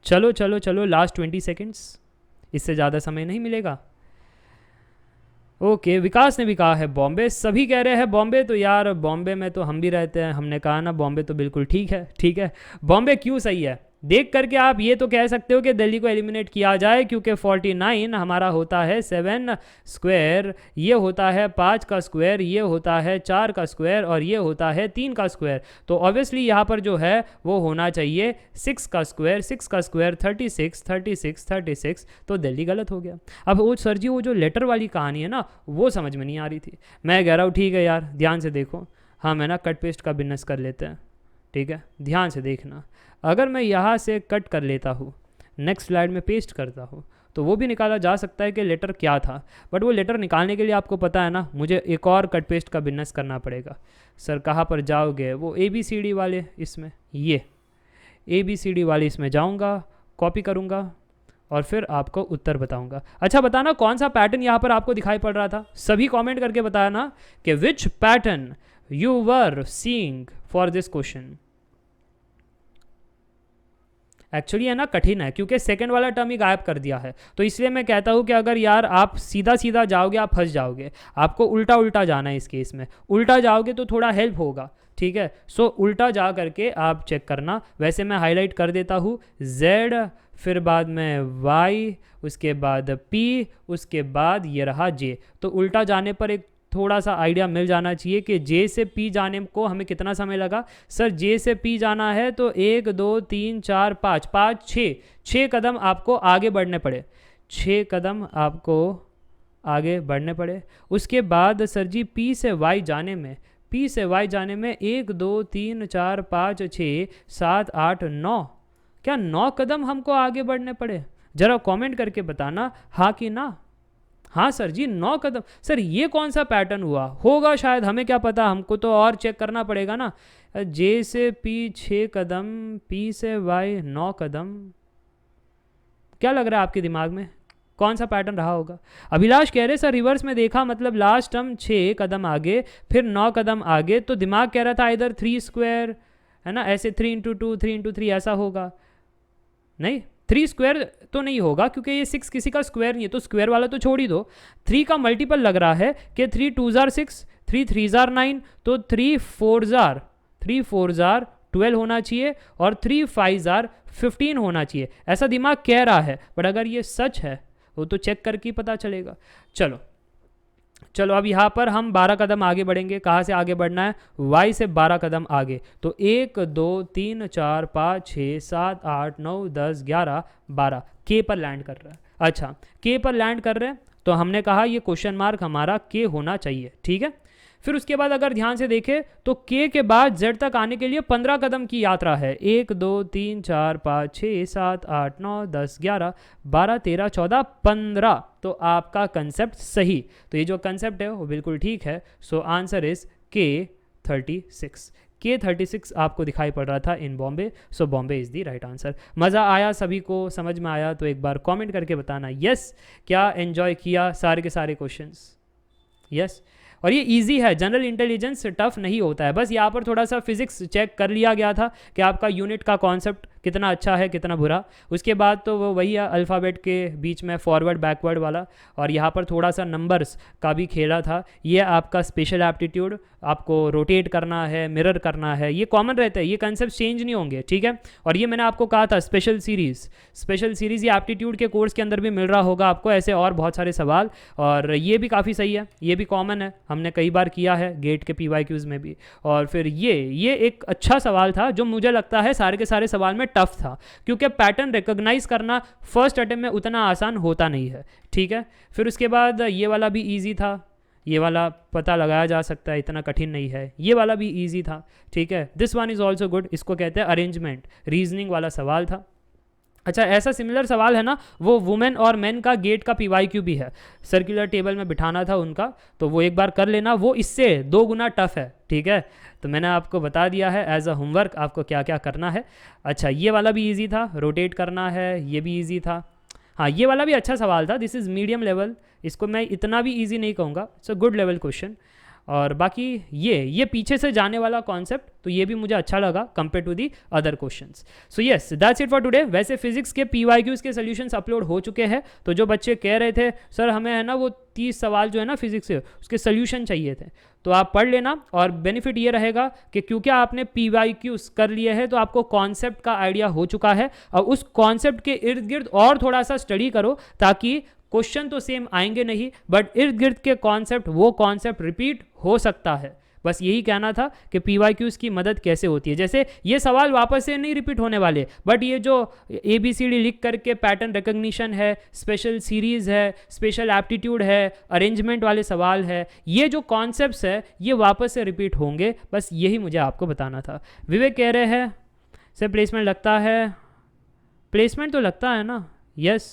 चलो चलो चलो, लास्ट 20 सेकेंड्स, इससे ज़्यादा समय नहीं मिलेगा। ओके विकास ने भी कहा है बॉम्बे, सभी कह रहे हैं बॉम्बे, तो यार बॉम्बे में तो हम भी रहते हैं, हमने कहा ना बॉम्बे तो बिल्कुल ठीक है, ठीक है। बॉम्बे क्यों सही है देख करके आप ये तो कह सकते हो कि दिल्ली को एलिमिनेट किया जाए, क्योंकि 49 हमारा होता है 7 स्क्वायर, ये होता है 5 का स्क्वायर, ये होता है 4 का स्क्वायर और ये होता है 3 का स्क्वायर, तो ऑब्वियसली यहाँ पर जो है वो होना चाहिए 6 का स्क्वायर, 6 का स्क्वायर 36, 36, 36, तो दिल्ली गलत हो गया। अब वो सर जी वो जो लेटर वाली कहानी है ना वो समझ में नहीं आ रही थी, मैं कह रहा हूँ ठीक है यार ध्यान से देखो, हम है ना कट पेस्ट का बिजनेस कर लेते हैं, ठीक है, ध्यान से देखना। अगर मैं यहाँ से कट कर लेता हूँ, नेक्स्ट स्लाइड में पेस्ट करता हूँ, तो वो भी निकाला जा सकता है कि लेटर क्या था, बट वो लेटर निकालने के लिए आपको पता है ना मुझे एक और कट पेस्ट का बिजनेस करना पड़ेगा। सर कहाँ पर जाओगे? वो ABCD वाले इसमें, ये ABCD वाले इसमें जाऊँगा, कॉपी करूँगा और फिर आपको उत्तर बताऊंगा। अच्छा बताना कौन सा पैटर्न यहाँ पर आपको दिखाई पड़ रहा था, सभी कमेंट करके बताना कि which pattern you were seeing for this question. Actually है ना कठिन है, क्योंकि सेकंड वाला टर्म ही गायब कर दिया है, तो इसलिए मैं कहता हूँ कि अगर यार आप सीधा सीधा जाओगे आप फंस जाओगे, आपको उल्टा उल्टा जाना है। इस केस में उल्टा जाओगे तो थोड़ा हेल्प होगा, ठीक है। सो उल्टा जा करके आप चेक करना। वैसे मैं हाईलाइट कर देता हूँ Z, फिर बाद में Y, उसके बाद P, उसके बाद ये रहा J। तो उल्टा जाने पर एक थोड़ा सा आइडिया मिल जाना चाहिए कि J से P जाने को हमें कितना समय लगा। सर J से P जाना है तो 1 2 3 4 5 6 कदम आपको आगे बढ़ने पड़े, 6 कदम आपको आगे बढ़ने पड़े। उसके बाद सर जी P से Y जाने में, P से Y जाने में 1 2 3 4 5 6 7 8 9, क्या 9 कदम हमको आगे बढ़ने पड़े? ज़रा कमेंट करके बताना हाँ कि ना। हाँ सर जी 9 कदम। सर ये कौन सा पैटर्न हुआ होगा, शायद हमें क्या पता, हमको तो और चेक करना पड़ेगा ना। J से P 6 कदम, P से Y 9 कदम, क्या लग रहा है आपके दिमाग में कौन सा पैटर्न रहा होगा? अभिलाष कह रहे सर रिवर्स में देखा, मतलब लास्ट टर्म 6 कदम आगे फिर 9 कदम आगे, तो दिमाग कह रहा था इधर 3 स्क्वायर है ना, ऐसे 3 इंटू 2 3 इंटू 3 ऐसा होगा। नहीं 3 स्क्वायर तो नहीं होगा, क्योंकि ये 6 किसी का स्क्वायर नहीं है, तो स्क्वायर वाला तो छोड़ ही दो। 3 का मल्टीपल लग रहा है कि 3 2 जार 6, 3 3 जार 9, तो 3 4 जार 12 होना चाहिए और 3 5 जार 15 होना चाहिए, ऐसा दिमाग कह रहा है। बट अगर ये सच है वो तो चेक करके पता चलेगा। चलो अब यहाँ पर हम 12 कदम आगे बढ़ेंगे। कहाँ से आगे बढ़ना है? Y से 12 कदम आगे, तो 1 2 3 4 5 6 7 8 9 10 11 12 K पर लैंड कर रहा है। अच्छा K पर लैंड कर रहे हैं, तो हमने कहा ये क्वेश्चन मार्क हमारा K होना चाहिए, ठीक है। फिर उसके बाद अगर ध्यान से देखें तो K के बाद Z तक आने के लिए 15 कदम की यात्रा है। 1 2 3 4 5 6 7 8 9 10 11 12 13 14 15, तो आपका कंसेप्ट सही, तो ये जो कंसेप्ट है वो बिल्कुल ठीक है। So answer is K36। K36 आपको दिखाई पड़ रहा था in Bombay, so Bombay is the right answer. मज़ा आया सभी को, समझ में आया तो एक बार कमेंट करके बताना यस। क्या एन्जॉय किया सारे के सारे क्वेश्चंस? यस। और ये इजी है, जनरल इंटेलिजेंस टफ नहीं होता है, बस यहाँ पर थोड़ा सा फिजिक्स चेक कर लिया गया था कि आपका यूनिट का कॉन्सेप्ट कितना अच्छा है कितना बुरा। उसके बाद तो वो वही है अल्फ़ाबेट के बीच में फॉरवर्ड बैकवर्ड वाला, और यहाँ पर थोड़ा सा नंबर्स का भी खेला था। ये आपका स्पेशल एप्टीट्यूड, आपको रोटेट करना है, मिरर करना है, ये कॉमन रहता है, ये कंसेप्ट चेंज नहीं होंगे, ठीक है। और ये मैंने आपको कहा था स्पेशल सीरीज़ ये एप्टीट्यूड के कोर्स के अंदर भी मिल रहा होगा आपको, ऐसे और बहुत सारे सवाल, और ये भी काफ़ी सही है, ये भी कॉमन है, हमने कई बार किया है गेट के PYQs में भी। और फिर ये एक अच्छा सवाल था जो मुझे लगता है सारे के सारे सवाल में टफ था, क्योंकि पैटर्न रिकॉग्नाइज करना फर्स्ट अटेम्प्ट में उतना आसान होता नहीं है, ठीक है। फिर उसके बाद ये वाला भी इजी था, ये वाला पता लगाया जा सकता है, इतना कठिन नहीं है। ये वाला भी इजी था, ठीक है। This one is also good, इसको कहते हैं अरेंजमेंट, रीजनिंग वाला सवाल था। अच्छा ऐसा सिमिलर सवाल है ना, वो वुमेन और मेन का गेट का PYQ भी है, सर्कुलर टेबल में बिठाना था उनका, तो वो एक बार कर लेना, वो इससे 2 गुना टफ है, ठीक है। तो मैंने आपको बता दिया है एज अ होमवर्क आपको क्या क्या करना है। अच्छा ये वाला भी इजी था, रोटेट करना है, ये भी इजी था। हाँ ये वाला भी अच्छा सवाल था, दिस इज़ मीडियम लेवल, इसको मैं इतना भी इजी नहीं कहूँगा, it's a good level question. और बाकी ये पीछे से जाने वाला कॉन्सेप्ट, तो ये भी मुझे अच्छा लगा compare to the other questions. So yes that's it for today. वैसे फिजिक्स के PYQs के सॉल्यूशंस अपलोड हो चुके हैं, तो जो बच्चे कह रहे थे सर हमें है ना वो 30 सवाल जो है ना फिजिक्स से उसके सोल्यूशन चाहिए थे, तो आप पढ़ लेना। और बेनिफिट ये रहेगा कि क्योंकि आपने PYQs कर लिए हैं तो आपको कॉन्सेप्ट का आइडिया हो चुका है, और उस कॉन्सेप्ट के इर्द गिर्द और थोड़ा सा स्टडी करो, ताकि क्वेश्चन तो सेम आएंगे नहीं बट इर्द गिर्द के कॉन्सेप्ट वो कॉन्सेप्ट रिपीट हो सकता है। बस यही कहना था कि PYQs की मदद कैसे होती है। जैसे ये सवाल वापस से नहीं रिपीट होने वाले, बट ये जो ABCD लिख करके पैटर्न रिकग्निशन है, स्पेशल सीरीज़ है, स्पेशल एप्टीट्यूड है, अरेंजमेंट वाले सवाल है, ये जो कॉन्सेप्ट्स है ये वापस से रिपीट होंगे, बस यही मुझे आपको बताना था। विवेक कह रहे हैं सर प्लेसमेंट लगता है, प्लेसमेंट तो लगता है ना, यस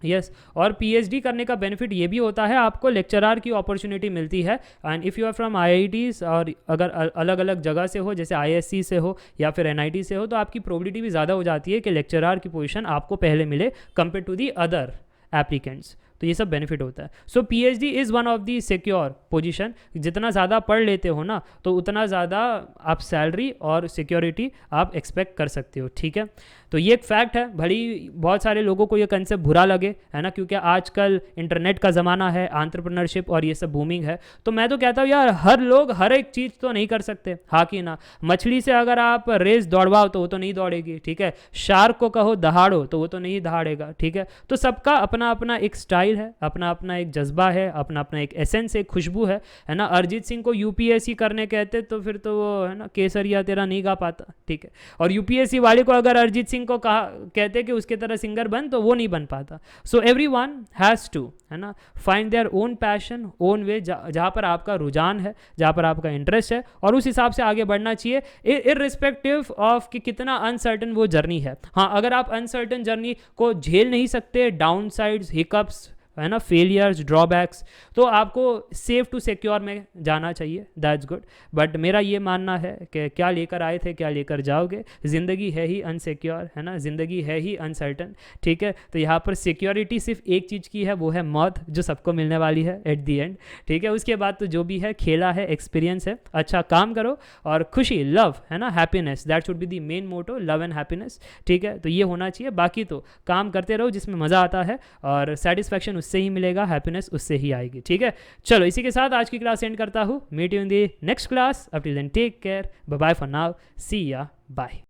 यस और पीएचडी करने का बेनिफिट ये भी होता है, आपको लेक्चरर की अपॉर्चुनिटी मिलती है। And if you are from IITs और अगर अलग अलग जगह से हो, जैसे आईएससी से हो या फिर एनआईटी से हो, तो आपकी प्रोबेबिलिटी भी ज़्यादा हो जाती है कि लेक्चरर की पोजीशन आपको पहले मिले compare to the other applicants. तो ये सब बेनिफिट होता है। So PhD is one of the secure position. जितना ज़्यादा पढ़ लेते हो ना, तो उतना ज़्यादा आप सैलरी और सिक्योरिटी आप एक्सपेक्ट कर सकते हो, ठीक है। तो ये एक फैक्ट है, भली बहुत सारे लोगों को ये कंसेप्ट बुरा लगे, है ना, क्योंकि आजकल इंटरनेट का ज़माना है, एंटरप्रेन्योरशिप और ये सब बूमिंग है। तो मैं तो कहता हूँ यार, हर लोग हर एक चीज़ तो नहीं कर सकते, हाँ कि ना। मछली से अगर आप रेस दौड़वाओ तो वो तो नहीं दौड़ेगी, ठीक है। शार्क को कहो दहाड़ो तो वो तो नहीं दहाड़ेगा, ठीक है। तो सबका अपना अपना एक स्टाइल है, अपना अपना एक जज्बा है, अपना अपना एक एसेंस, एक खुशबू है ना। अरिजीत सिंह को यूपीएससी करने कहते तो फिर तो वो, है ना, केसरिया तेरा नहीं गा पाता, ठीक है। और यूपीएससी वाले को अगर अरिजीत सिंह को कहा कहते कि उसके तरह सिंगर बन, तो वो नहीं बन पाता। सो एवरीवन हैज़ टू, है ना, find their own passion, own way, जहाँ पर आपका रुझान है, जहाँ पर आपका इंटरेस्ट है, और उस हिसाब से आगे बढ़ना चाहिए, इररिस्पेक्टिव ऑफ कि कितना अनसर्टन वो जर्नी है। हाँ, अगर आप अनसर्टन जर्नी को झेल नहीं सकते, डाउन साइड्स, हिकअप्स, है ना, फेलियर्स, ड्रॉबैक्स, तो आपको सेफ टू सिक्योर में जाना चाहिए, दैट्स गुड। बट मेरा ये मानना है कि क्या लेकर आए थे क्या लेकर जाओगे, ज़िंदगी है ही अनसिक्योर, है ना, ज़िंदगी है ही अनसर्टन, ठीक है। तो यहाँ पर सिक्योरिटी सिर्फ एक चीज़ की है, वो है मौत, जो सबको मिलने वाली है एट दी एंड, ठीक है। उसके बाद तो जो भी है खेला है, एक्सपीरियंस है। अच्छा काम करो और खुशी, लव, है ना, happiness, that should be the main motto, love and happiness, ठीक है। तो ये होना चाहिए। बाकी तो काम करते रहो जिसमें मज़ा आता है, और सेटिस्फैक्शन उससे ही मिलेगा, हैप्पीनेस उससे ही आएगी, ठीक है। चलो इसी के साथ आज की क्लास एंड करता हूँ। Meet you in the next class. Up till then take care, bye bye for now, see ya, bye.